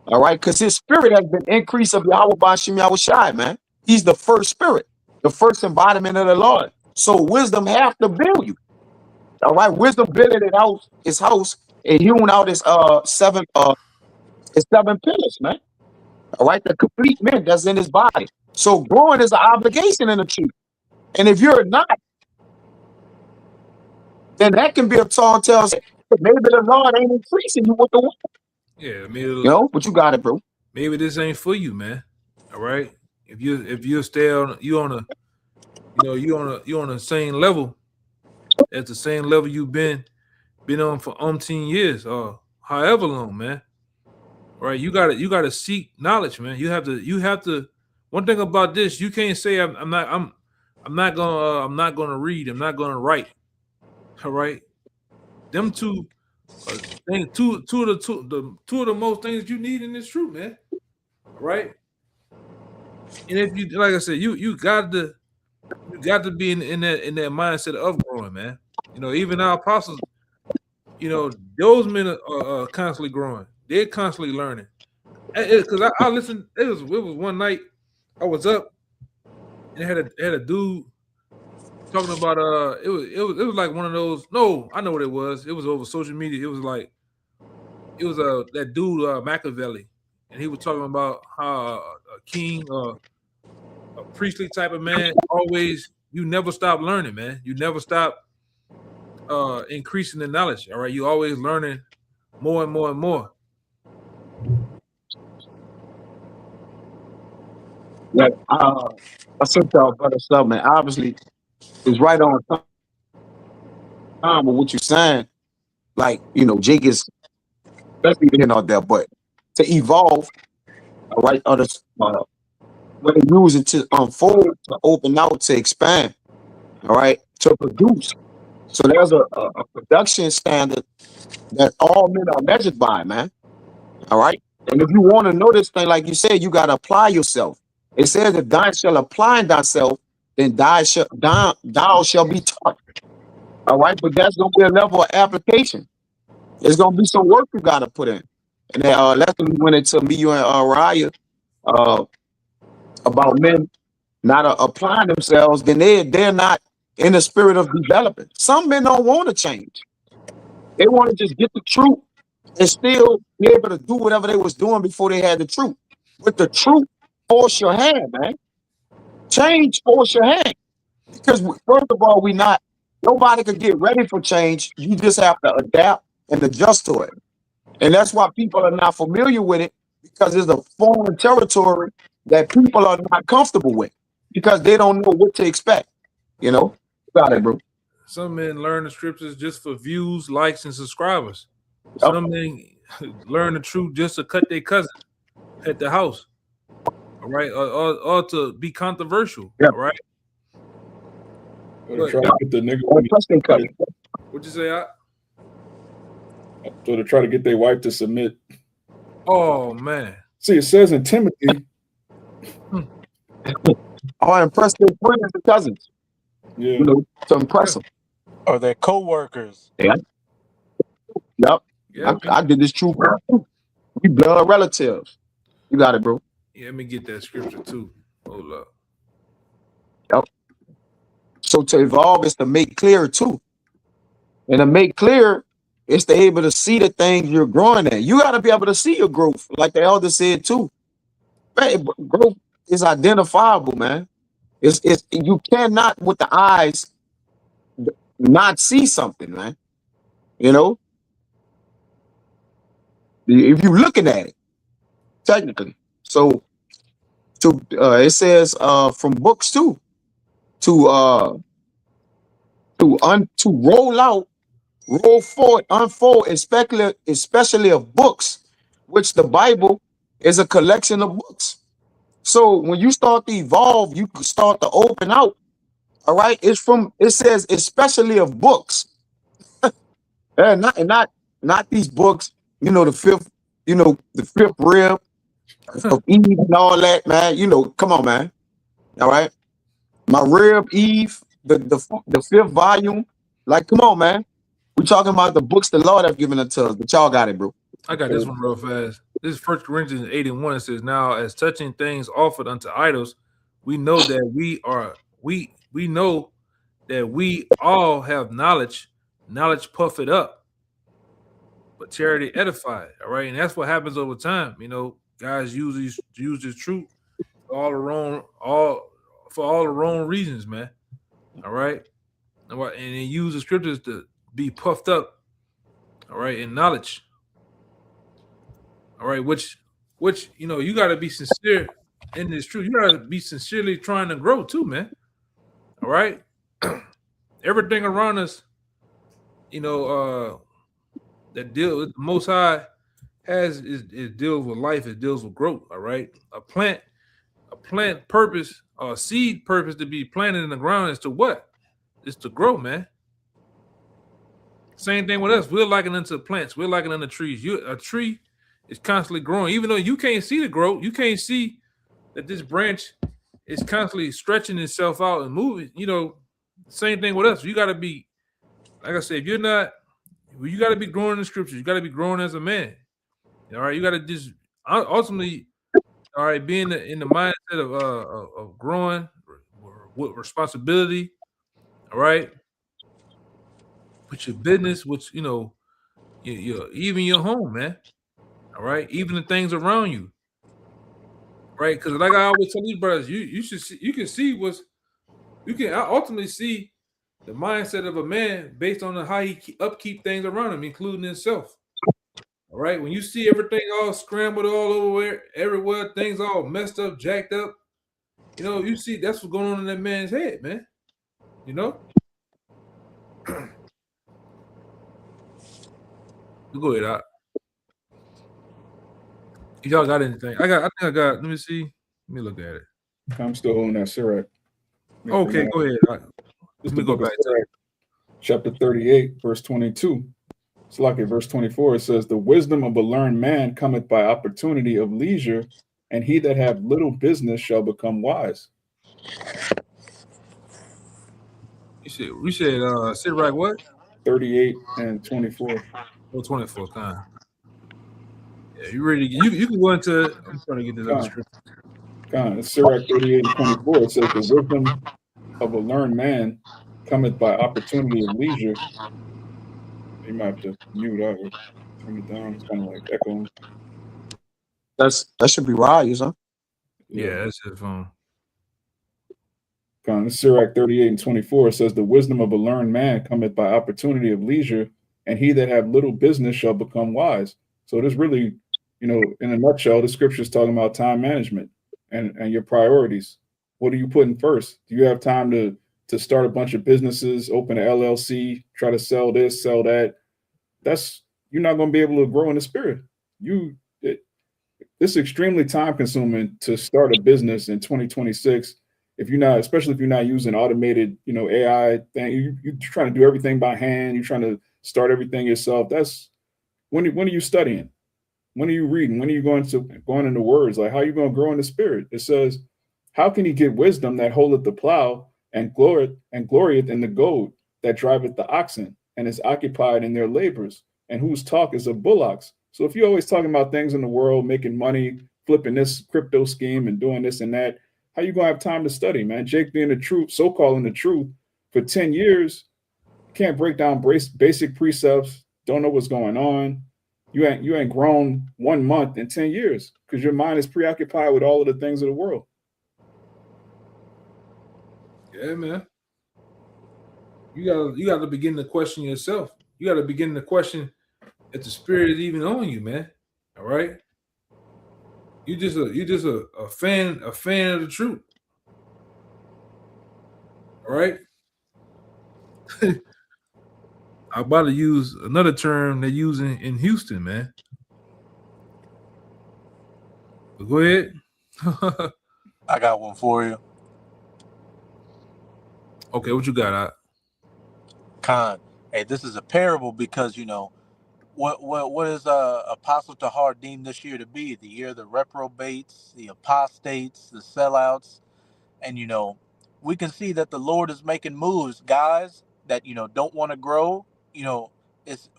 All right, because his spirit has been increased of Yahweh Bashim Yahweh Shai, man. He's the first spirit, the first embodiment of the Lord. So wisdom have to build you. All right, wisdom building his house and hewing out his seven pillars, man. All right, the complete man that's in his body. So growing is an obligation in the truth. And if you're not, then that can be a tall tale. Maybe the Lord ain't increasing you with the word. Yeah, but you got it, bro. Maybe this ain't for you, man. All right. If you stay on the same level, at the same level you've been on for umpteen years or however long, man. All right, you gotta seek knowledge, man. You have to. One thing about this, you can't say I'm not gonna read. I'm not gonna write. All right, them two things, two of the most things you need in this truth, man. All right. And if you, like I said, you got to be in that mindset of growing, man. You know, even our apostles, you know, those men are constantly growing. They're constantly learning. Because I listened. It was one night I was up and had a dude talking about it was like one of those. No, I know what it was. It was over social media. It was that dude Machiavelli, and he was talking about how a king a priestly type of man always, you never stop learning, man. You never stop increasing the knowledge. All right, you always learning more and more and more. Yeah, I sent y'all brother stuff, man. Obviously, it's right on time with what you're saying. Like, you know, Jake is especially getting out there, but to evolve, all right, when they use it to unfold, to open out, to expand, all right, to produce. So there's a production standard that all men are measured by, man. All right. And if you want to know this thing, like you said, you got to apply yourself. It says if thou shall apply thyself, then thou shall be taught. All right. But that's going to be a level of application. There's going to be some work you got to put in. And that's when we went into me, you, and Raya about men not applying themselves, then they're not in the spirit of developing. Some men don't want to change. They want to just get the truth and still be able to do whatever they was doing before they had the truth. With the truth, force your hand, man. Change, force your hand. Because first of all, nobody could get ready for change. You just have to adapt and adjust to it. And that's why people are not familiar with it, because it's a foreign territory that people are not comfortable with because they don't know what to expect. You know? Got it, bro. Some men learn the scriptures just for views, likes, and subscribers. Yep. Some men learn the truth just to cut their cousin at the house. All right, or to be controversial. Yep. All right. Or to try to get the nigga. What'd you say? So to try to get their wife to submit. Oh man. See, it says in Timothy. Or impress their friends and cousins. Yeah. You know, to impress them. Or their co-workers. Yeah. Yep. Yeah, I did this true. We blood relatives. You got it, bro. Yeah, let me get that scripture too. Hold up. Yep. So to evolve is to make clear too. And to make clear is to able to see the things you're growing at. You got to be able to see your growth, like the elder said too. Man, growth is identifiable, man. It's you cannot with the eyes not see something, man. You know, if you're looking at it, technically. So it says from books too, to roll forward, unfold, especially of books, which the Bible is a collection of books. So when you start to evolve, you start to open out. All right, it says especially of books, and not these books. You know, the fifth rib of Eve and all that, man. You know, come on, man. All right, my rib Eve, the fifth volume. Like, come on, man. We're talking about the books the Lord have given unto us, but y'all got it, bro. I got this one real fast. This is 1 Corinthians 8:1. It says, "Now, as touching things offered unto idols, we know that we know that we all have knowledge. Knowledge puffeth up, but charity edified." All right, and that's what happens over time. You know, guys use this truth for all the wrong reasons, man. All right, and they use the scriptures to be puffed up. All right, in knowledge. All right, which you know, you got to be sincere in this truth. You got to be sincerely trying to grow too, man. All right, everything around us, you know, that deal with the Most High it deals with life. It deals with growth. All right, a plant purpose or a seed purpose to be planted in the ground is to what? It's to grow, man. Same thing with us. We're likening unto plants. We're likening unto trees. A tree is constantly growing, even though you can't see the growth. You can't see that this branch is constantly stretching itself out and moving. You know, same thing with us. You got to be, like I said, if you're not, you got to be growing in the scriptures. You got to be growing as a man. All right, you got to just ultimately, all right, be in the mindset of growing with responsibility. All right, with your business, which you know, even your home, man. All right, even the things around you. Right, because like I always tell these brothers, you should see, you can see you can ultimately see the mindset of a man based on how he upkeep things around him, including himself. All right, when you see everything all scrambled all over everywhere, things all messed up, jacked up, you know, you see that's what's going on in that man's head, man. You know. Go ahead, Doc. If y'all got anything, I think I got. Let me see. Let me look at it. I'm still holding that Sirach. Okay, go ahead. Let me go back to chapter 38, verse 22. It's like in verse 24, it says, "The wisdom of a learned man cometh by opportunity of leisure, and he that have little business shall become wise." You said Sirach what? 38 and 24. Oh, 24, kind. Yeah, you ready? You can go into. I'm trying to get this other scripture. It's Sirach 38 and 24. It says, "The wisdom of a learned man cometh by opportunity of leisure." You might have to mute out or turn it down. It's kind of like echoing. That should be Rise, huh? Yeah, that's his phone. Sirach 38 and 24 says, "The wisdom of a learned man cometh by opportunity of leisure, and he that have little business shall become wise." So this really, you know, in a nutshell, the scripture is talking about time management and your priorities. What are you putting first? Do you have time to start a bunch of businesses, open an LLC, try to sell this, sell that? You're not going to be able to grow in the spirit. It's extremely time consuming to start a business in 2026. Especially if you're not using automated, you know, AI thing, you're trying to do everything by hand. You're trying to start everything yourself. That's when are you studying? When are you reading? When are you going into words? Like, how are you going to grow in the spirit? It says, "How can he get wisdom that holdeth the plow and glorieth in the goad that driveth the oxen and is occupied in their labors, and whose talk is of bullocks?" So if you're always talking about things in the world, making money, flipping this crypto scheme and doing this and that, how you gonna have time to study, man? Jake being the truth, so-calling the truth for 10 years, can't break down basic precepts, don't know what's going on. You ain't grown 1 month in 10 years because your mind is preoccupied with all of the things of the world. Yeah, man. You gotta begin to question yourself. You gotta begin to question if the spirit is even on you, man. All right. You just a fan of the truth. All right. I'm about to use another term they're using in Houston, man. But go ahead. I got one for you. Okay, what you got? Khan. Hey, this is a parable because, you know, what is Apostle Tahar deemed this year to be? The year of the reprobates, the apostates, the sellouts. And, you know, we can see that the Lord is making moves, guys that, you know, don't want to grow. You know,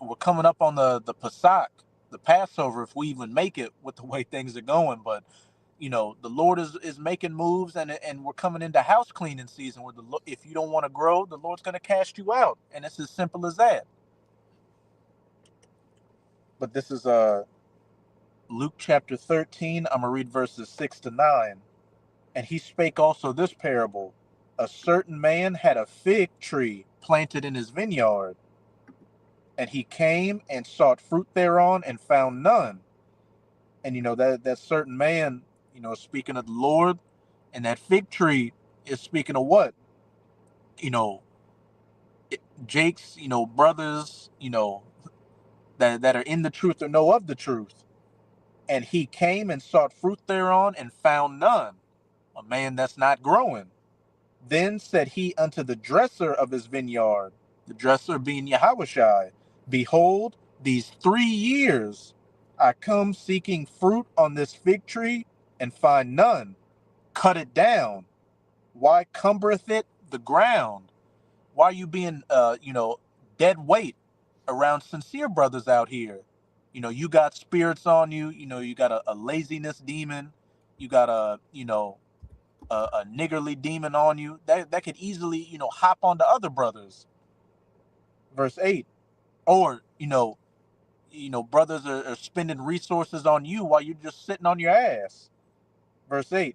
we're coming up on the Pesach, the Passover, if we even make it with the way things are going. But, you know, the Lord is making moves, and we're coming into house cleaning season where if you don't want to grow, the Lord's going to cast you out. And it's as simple as that. But this is Luke chapter 13. I'm going to read verses 6 to 9. "And he spake also this parable. A certain man had a fig tree planted in his vineyard. And he came and sought fruit thereon and found none." And, you know, that certain man, you know, is speaking of the Lord. And that fig tree is speaking of what? You know, Jake's, you know, brothers, you know, that are in the truth or know of the truth. "And he came and sought fruit thereon and found none." A man that's not growing. "Then said he unto the dresser of his vineyard," the dresser being Yahushai, "Behold, these 3 years I come seeking fruit on this fig tree and find none. cut it down. Why cumbereth it the ground? Why are you being, dead weight around sincere brothers out here? You got spirits on you. You got a laziness demon. You got a niggardly demon on you that could easily, hop onto other brothers. Verse 8. Or, brothers are spending resources on you while you're just sitting on your ass. Verse 8.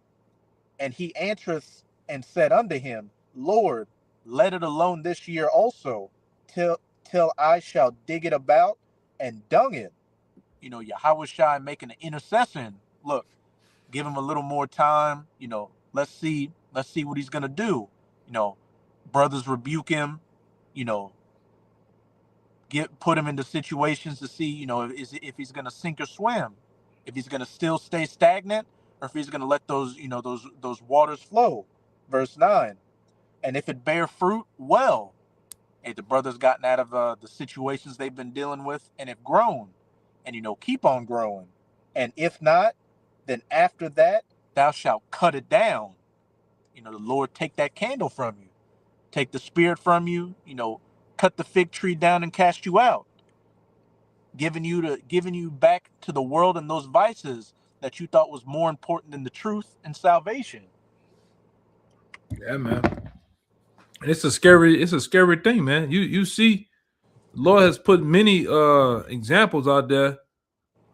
And he answereth and said unto him, Lord, let it alone this year also, till I shall dig it about and dung it. Yahushua making an intercession. Look, give him a little more time. Let's see what he's gonna do. Brothers rebuke him. Put him into situations to see, if he's gonna sink or swim, if he's gonna still stay stagnant, or if he's gonna let those waters flow. Verse 9. And if it bear fruit, well. Hey, the brothers gotten out of the situations they've been dealing with and have grown, and keep on growing. And if not, then after that thou shalt cut it down. The Lord take that candle from you, take the spirit from you. Cut the fig tree down and cast you out, giving you back to the world and those vices that you thought was more important than the truth and salvation. Yeah, man. And it's a scary thing, man. You see, the Lord has put many examples out there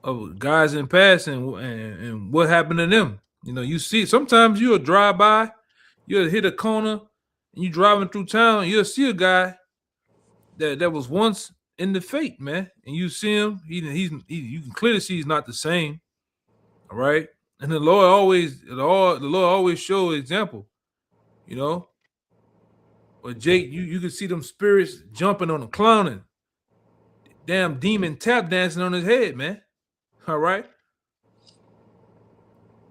of guys in past and what happened to them. You see, sometimes you'll drive by, you'll hit a corner, and you driving through town, you'll see a guy that was once in the faith, man, and you see him, you can clearly see he's not the same. All right, and the Lord always show example, But Jake, you can see them spirits jumping on him, clowning, damn demon tap dancing on his head, man. All right,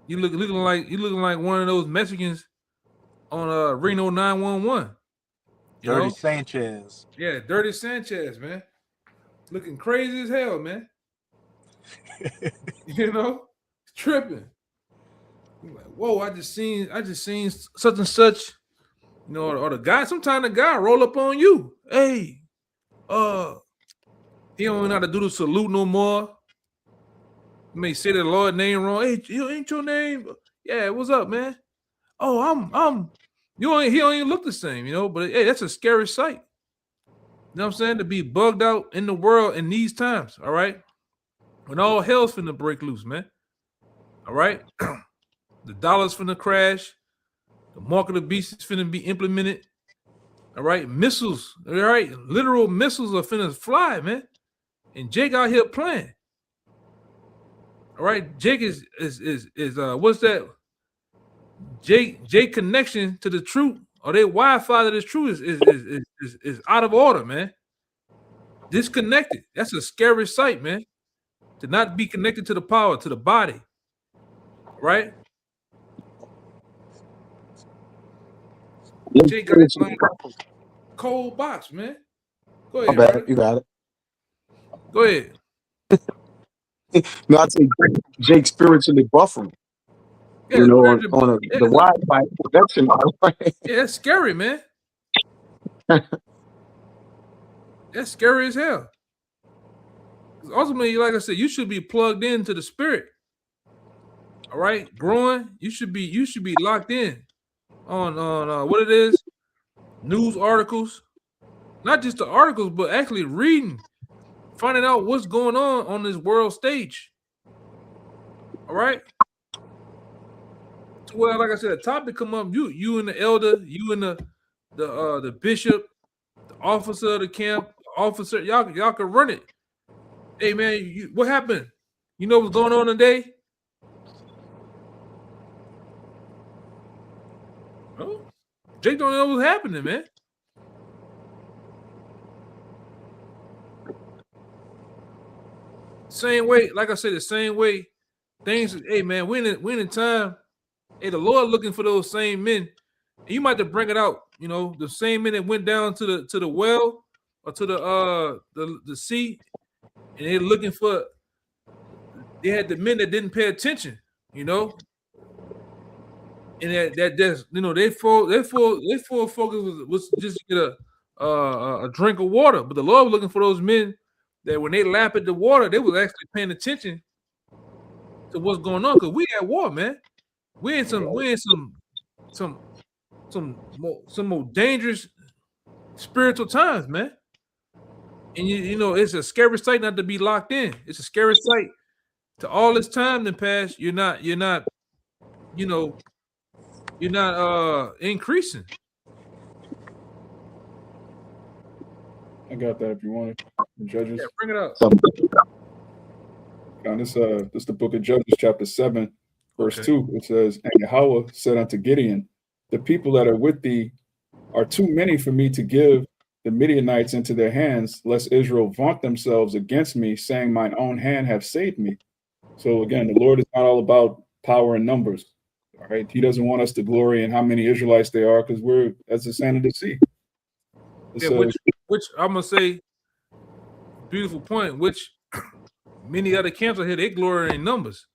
you looking like one of those Mexicans on Reno 911. Dirty Sanchez. Yeah, Dirty Sanchez, man. Looking crazy as hell, man. Tripping. I'm like, whoa, I just seen such and such, or the guy, sometimes the guy roll up on you. Hey, he don't know how to do the salute no more. You may say the Lord name wrong. Hey, ain't your name? Yeah, what's up, man? Oh, I'm he don't even look the same, but hey, that's a scary sight. You know what I'm saying? To be bugged out in the world in these times, all right? When all hell's finna break loose, man. All right? The dollar's finna crash. The mark of the beast is finna be implemented. All right? Missiles, all right? Literal missiles are finna fly, man. And Jake out here playing. All right? Jake is what's that? Jake connection to the truth, or their Wi-Fi to the truth is out of order, man. Disconnected. That's a scary sight, man. To not be connected to the power, to the body. Right? Jake got this cold box, man. Go ahead. Brother. You got it. Go ahead. No, I think Jake spiritually buffering. Yeah, on the Wi-Fi connection. Yeah, that's scary, man. That's scary as hell. Ultimately, like I said, you should be plugged into the spirit. All right, growing. You should be locked in on what it is, news articles, not just the articles, but actually reading, finding out what's going on this world stage. All right. Well, like I said, a topic come up. You and the elder, you and the bishop, the officer of the camp, officer, y'all can run it. Hey man, what happened? You know what's going on today? Oh, Jake don't know what's happening, man. Same way, like I said, the same way things. Hey man, we in time. Hey, the Lord looking for those same men. And you might have to bring it out. The same men that went down to the well or to the sea, and they're looking for. They had the men that didn't pay attention. And that's they full focus was just to get a drink of water. But the Lord was looking for those men that when they lap at the water, they was actually paying attention to what's going on. Because we at war, man. We in some more dangerous spiritual times, man. And you know it's a scary sight not to be locked in. It's a scary sight to all this time that passed. You're not increasing. I got that if you want it. Judges. Yeah, bring it up. Now, this is the book of Judges, chapter 7, verse 2. It says, "And Yahweh said unto Gideon, the people that are with thee are too many for me to give the Midianites into their hands, lest Israel vaunt themselves against me, saying, mine own hand have saved me." So again, the Lord is not all about power and numbers. All right. He doesn't want us to glory in how many Israelites there are, because we're as the sand of the sea. Yeah, which I'm gonna say, beautiful point, which many other camps out here, they glory in numbers.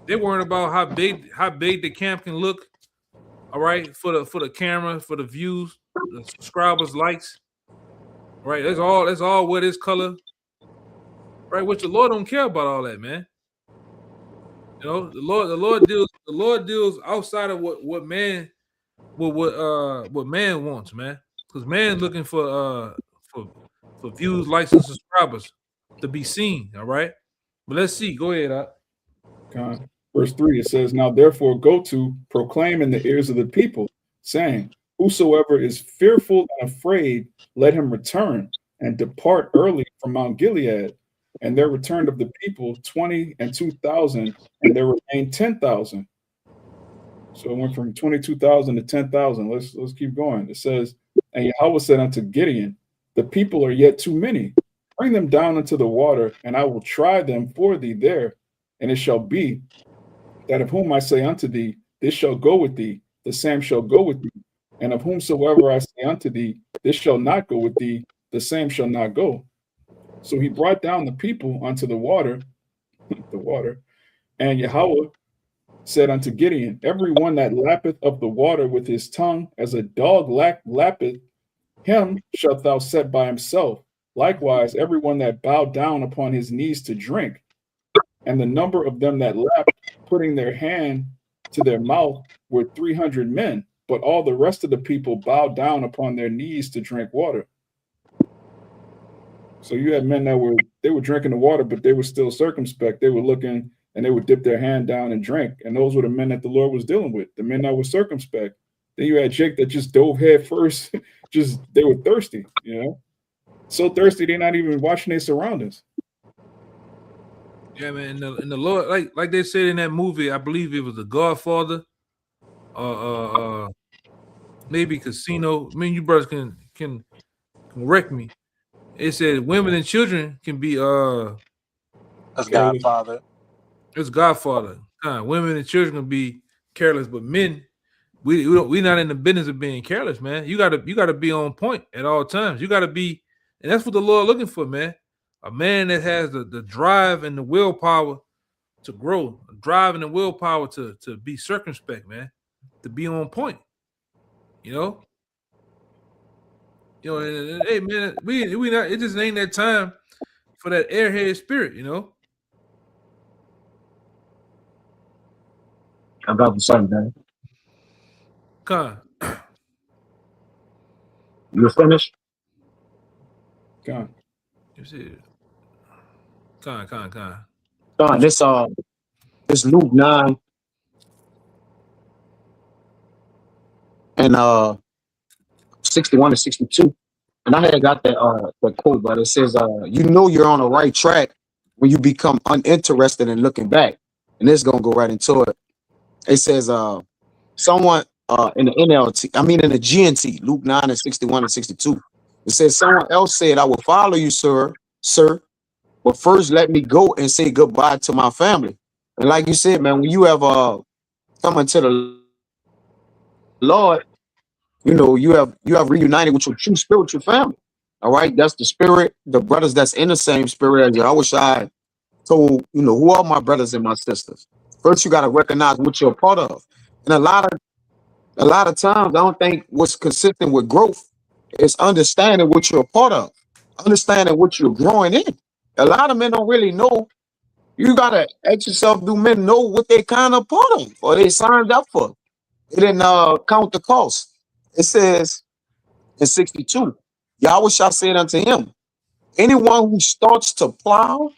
They're worrying about how big the camp can look. All right, for the camera, for the views, the subscribers, likes. Right, that's all what is color. Right, which the Lord don't care about all that, man. You know, the Lord deals outside of what man wants, man. Because man looking for views, likes, and subscribers to be seen. All right, but let's see. Go ahead, God. Verse 3, it says, "Now therefore go to proclaim in the ears of the people, saying, whosoever is fearful and afraid, let him return and depart early from Mount Gilead. And there returned of the people 20 and 2,000, and there remained 10,000. So it went from 22,000 to 10,000. Let's keep going. It says, "And Yahweh said unto Gideon, the people are yet too many. Bring them down into the water, and I will try them for thee there. And it shall be that of whom I say unto thee, this shall go with thee, the same shall go with thee. And of whomsoever I say unto thee, this shall not go with thee, the same shall not go." So he brought down the people unto the water, and Yahweh said unto Gideon, "Every one that lappeth of the water with his tongue, as a dog lappeth, him shalt thou set by himself. Likewise, every one that bowed down upon his knees to drink. And the number of them that lapped, putting their hand to their mouth, were 300 men. But all the rest of the people bowed down upon their knees to drink water." So you had men that were drinking the water, but they were still circumspect. They were looking and they would dip their hand down and drink. And those were the men that the Lord was dealing with, the men that were circumspect. Then you had Jake that just dove head first. They were thirsty, so thirsty they're not even watching their surroundings. Yeah, man. And the Lord, like they said in that movie, I believe it was The Godfather, maybe Casino. I mean, you brothers can correct me. It said women and children can be That's Godfather. It's Godfather. Women and children can be careless, but men, we not in the business of being careless, man. You gotta be on point at all times. You gotta be, and that's what the Lord looking for, man. A man that has the drive and the willpower to grow, drive and the willpower to be circumspect, man, to be on point. And, hey, man, we not. It just ain't that time for that airhead spirit, About the sun, man. You finished? Con. You see it. Con. This Luke 9 and 61 to 62. And I had got that quote, but it says, you're on the right track when you become uninterested in looking back. And this is gonna go right into it. It says someone in the NLT, in the GNT, Luke 9 and 61 and 62. It says someone else said, "I will follow you, sir, but first let me go and say goodbye to my family." And like you said, man, when you have come into the Lord, you have reunited with your true spiritual family. All right, that's the spirit, the brothers that's in the same spirit as you. I wish I told who are my brothers and my sisters. First, you got to recognize what you're a part of, and a lot of A lot of times, I don't think what's consistent with growth is understanding what you're a part of, understanding what you're growing in. A lot of men don't really know. You gotta ask yourself, do men know what they kind of part of or they signed up for? They didn't count the cost. It says in 62, Yahweh shall say unto him, anyone who starts to plow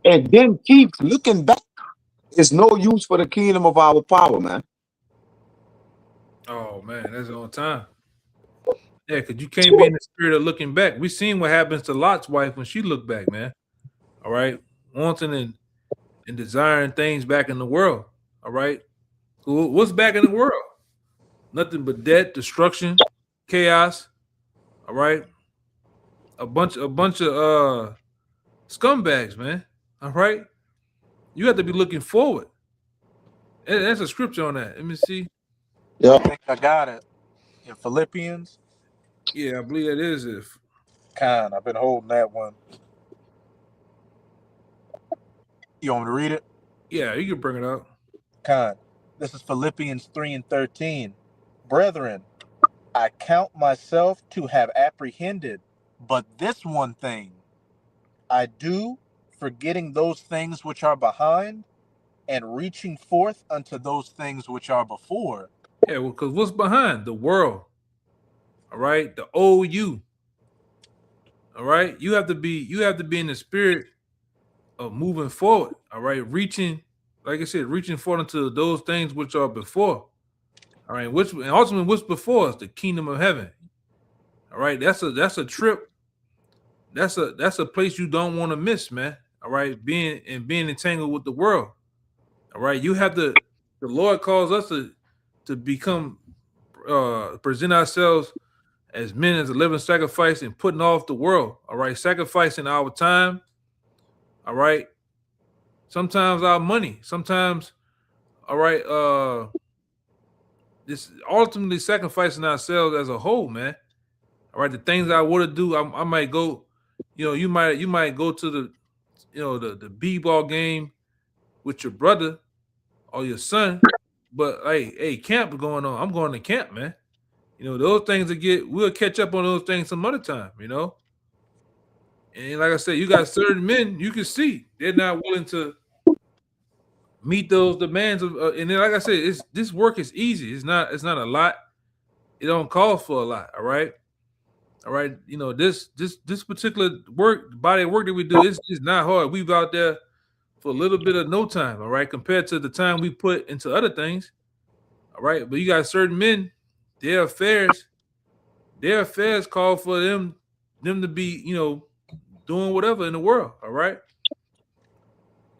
and then keeps looking back is no use for the kingdom of our power, man. Oh man, that's on time. Yeah, because you can't be in the spirit of looking back. We seen what happens to Lot's wife when she looked back, man. All right, wanting and desiring things back in the world. All right, so what's back in the world? Nothing but death, destruction, chaos. All right, a bunch of scumbags, man. All right, you have to be looking forward. That's a scripture on that. Let me see. Yeah, I think I got it in Philippians. Yeah, I believe that is it. I've been holding that one. You want me to read it? Yeah, you can bring it up. This is Philippians 3:13. Brethren, I count myself to have apprehended, but this one thing I do, forgetting those things which are behind, and reaching forth unto those things which are before. Yeah, well, because what's behind the world? All right, the old you. All right, you have to be in the spirit of moving forward. All right, reaching, like I said, reaching forward into those things which are before. All right, and ultimately what's before us, the kingdom of heaven. All right, that's a trip. That's a place you don't want to miss, man. All right, being entangled with the world. All right, you have to. The Lord calls us to become, present ourselves as men as a living sacrifice and putting off the world. All right, sacrificing our time. All right, sometimes our money. Sometimes, all right, this ultimately sacrificing ourselves as a whole, man. All right, the things I want to do, I might go. You might go to the b-ball game with your brother or your son, but hey, camp going on. I'm going to camp, man. Those things we'll catch up on those things some other time, And like I said, you got certain men you can see they're not willing to meet those demands of, and then like I said, this work is easy. It's not a lot. It don't call for a lot. All right. This particular body of work that we do is not hard. We've out there for a little bit of no time, all right, compared to the time we put into other things. All right. But you got certain men, their affairs call for them to be, doing whatever in the world. All right.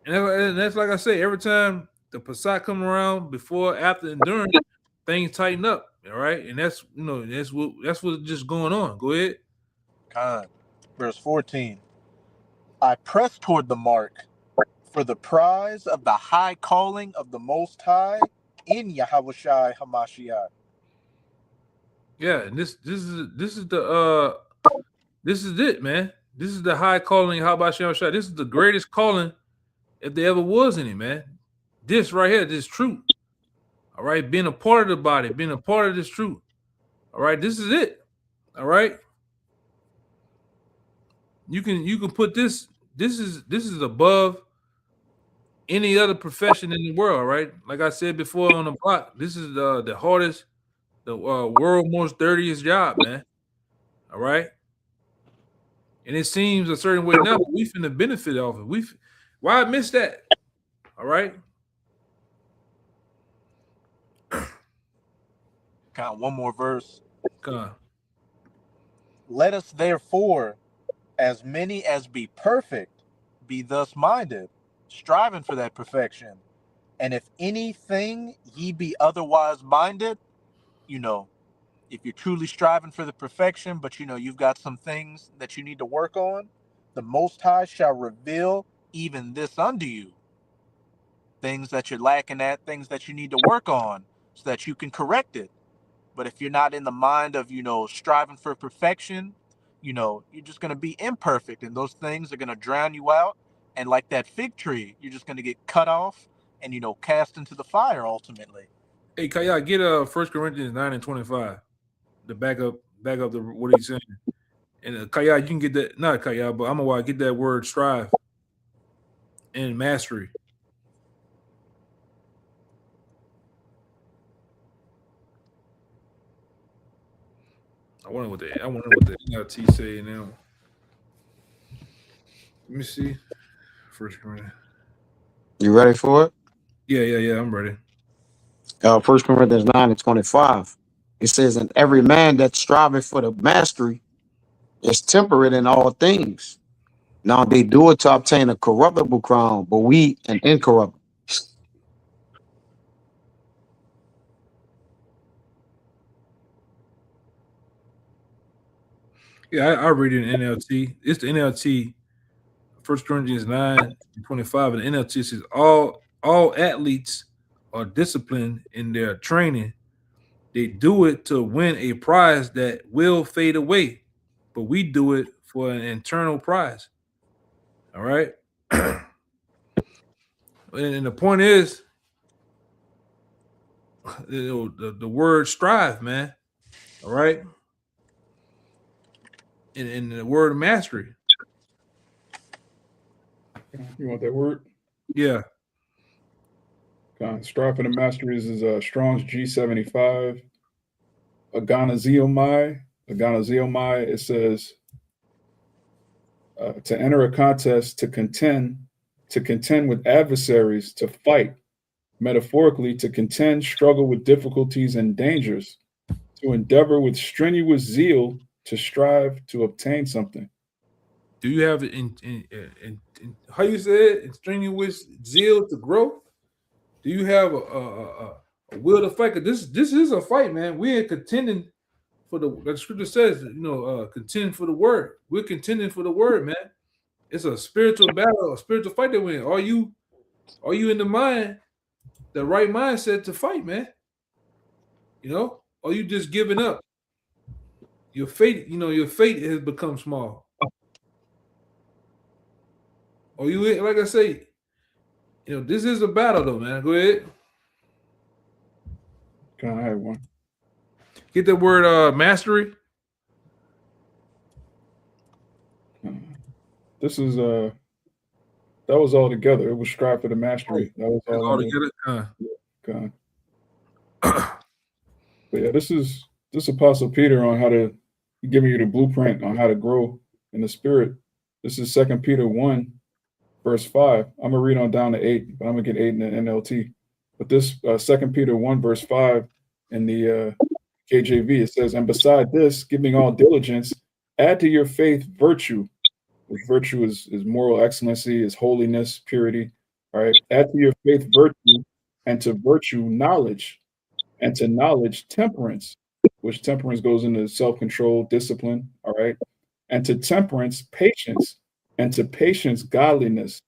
And that's like I say, every time the Passat come around, before, after, and during, things tighten up. All right. And that's what's just going on. Go ahead. Verse 14. I press toward the mark for the prize of the high calling of the Most High in Yahushua HaMashiach. Yeah, and this is it, man. This is the high calling. How about Yahushua? This is the greatest calling if there ever was any, man. This right here, this truth. All right, being a part of the body, being a part of this truth. All right, this is it. All right. You can put this. This is above any other profession in the world, right? Like I said before on the block, this is the hardest, the world most dirtiest job, man. All right. And it seems a certain way now, but we finna benefit off it. Why I missed that? All right. One more verse. Come on. Let us therefore, as many as be perfect, be thus minded, striving for that perfection. And if anything ye be otherwise minded, if you're truly striving for the perfection, but you've got some things that you need to work on, the Most High shall reveal even this unto you. Things that you're lacking at, things that you need to work on so that you can correct it. But if you're not in the mind of, striving for perfection, you're just going to be imperfect, and those things are going to drown you out. And like that fig tree, you're just going to get cut off and, cast into the fire ultimately. Hey, Kaya, get 1 Corinthians 9:25. The back up the what he's saying. And Kaya, you can get that, not Kaya, but I'm gonna get that word strive and mastery. I wonder what the NLT say now. Let me see. 1 Corinthians. You ready for it? Yeah, I'm ready. 1 Corinthians 9:25. It says, and every man that striveth for the mastery is temperate in all things. Now they do it to obtain a corruptible crown, but we an incorruptible. Yeah, I read it in NLT. It's the NLT, 1 Corinthians 9:25, and the NLT says all athletes are disciplined in their training. They do it to win a prize that will fade away, but we do it for an eternal prize. All right. And the point is, the word strive, man. All right. And the word mastery. You want that word? Yeah. Strive for the masteries is Strong's G75. Aganaziomai. It says to enter a contest, to contend with adversaries, to fight, metaphorically, to contend, struggle with difficulties and dangers, to endeavor with strenuous zeal, to strive to obtain something. Do you have in how you said in strenuous zeal to grow? Do you have a will to fight? This is a fight, man. We're contending for the scripture says, contend for the word. We're contending for the word, man. It's a spiritual battle, a spiritual fight that we're in. Are you in the right mindset to fight, man? Or are you just giving up? Your fate has become small. Or you, like I say, this is a battle though, man. Go ahead. I have one. Get the word mastery. This is that was all together. It was strive for the mastery. That was all together. But yeah, this Apostle Peter on how to giving you the blueprint on how to grow in the spirit. This is 2 Peter 1, verse 5. I'm gonna read on down to 8, but I'm gonna get 8 in the NLT. But this 2 Peter 1, verse 5 in the KJV, it says, and beside this, giving all diligence, add to your faith virtue, which virtue is moral excellency, is holiness, purity. All right. Add to your faith virtue, and to virtue knowledge, and to knowledge temperance, which temperance goes into self-control, discipline. All right. And to temperance, patience, and to patience, godliness,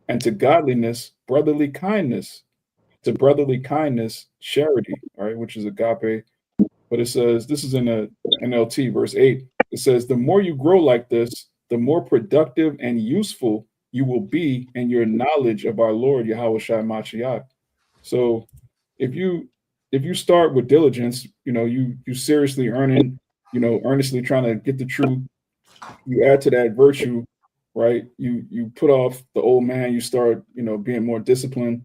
and to godliness, brotherly kindness, to brotherly kindness, charity. All right, which is agape. But it says, this is in the NLT, verse 8. It says, the more you grow like this, the more productive and useful you will be in your knowledge of our Lord Yahushua Mashiach. So if you start with diligence, you seriously earning, earnestly trying to get the truth, you add to that virtue, right? You put off the old man, you start, being more disciplined.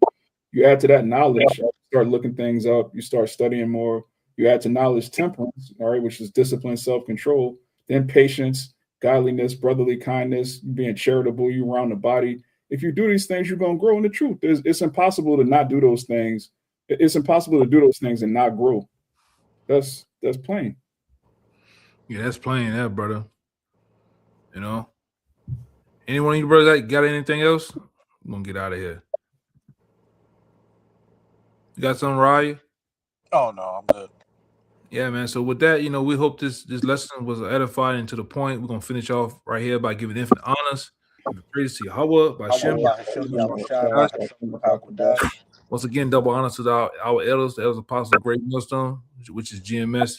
You add to that knowledge, you start looking things up, you start studying more. You add to knowledge temperance, all right, which is discipline, self-control, then patience, godliness, brotherly kindness, being charitable, you around the body. If you do these things, you're going to grow in the truth. It's impossible to not do those things. It's impossible to do those things and not grow. That's plain. Yeah, that's plain, that brother. Anyone of you brothers got anything else? I'm gonna get out of here. You got something, Raya? Oh no, I'm good. Yeah, man. So with that, we hope this lesson was edifying and to the point. We're gonna finish off right here by giving infinite honors. Praise to Yahweh by Shem. Once again, double honors to our elders, the elders apostles of Great Millstone, which is GMS.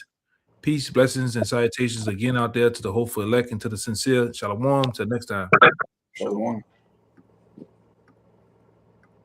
Peace, blessings, and salutations again out there to the hopeful elect and to the sincere. Shalom. Till next time. Shalom.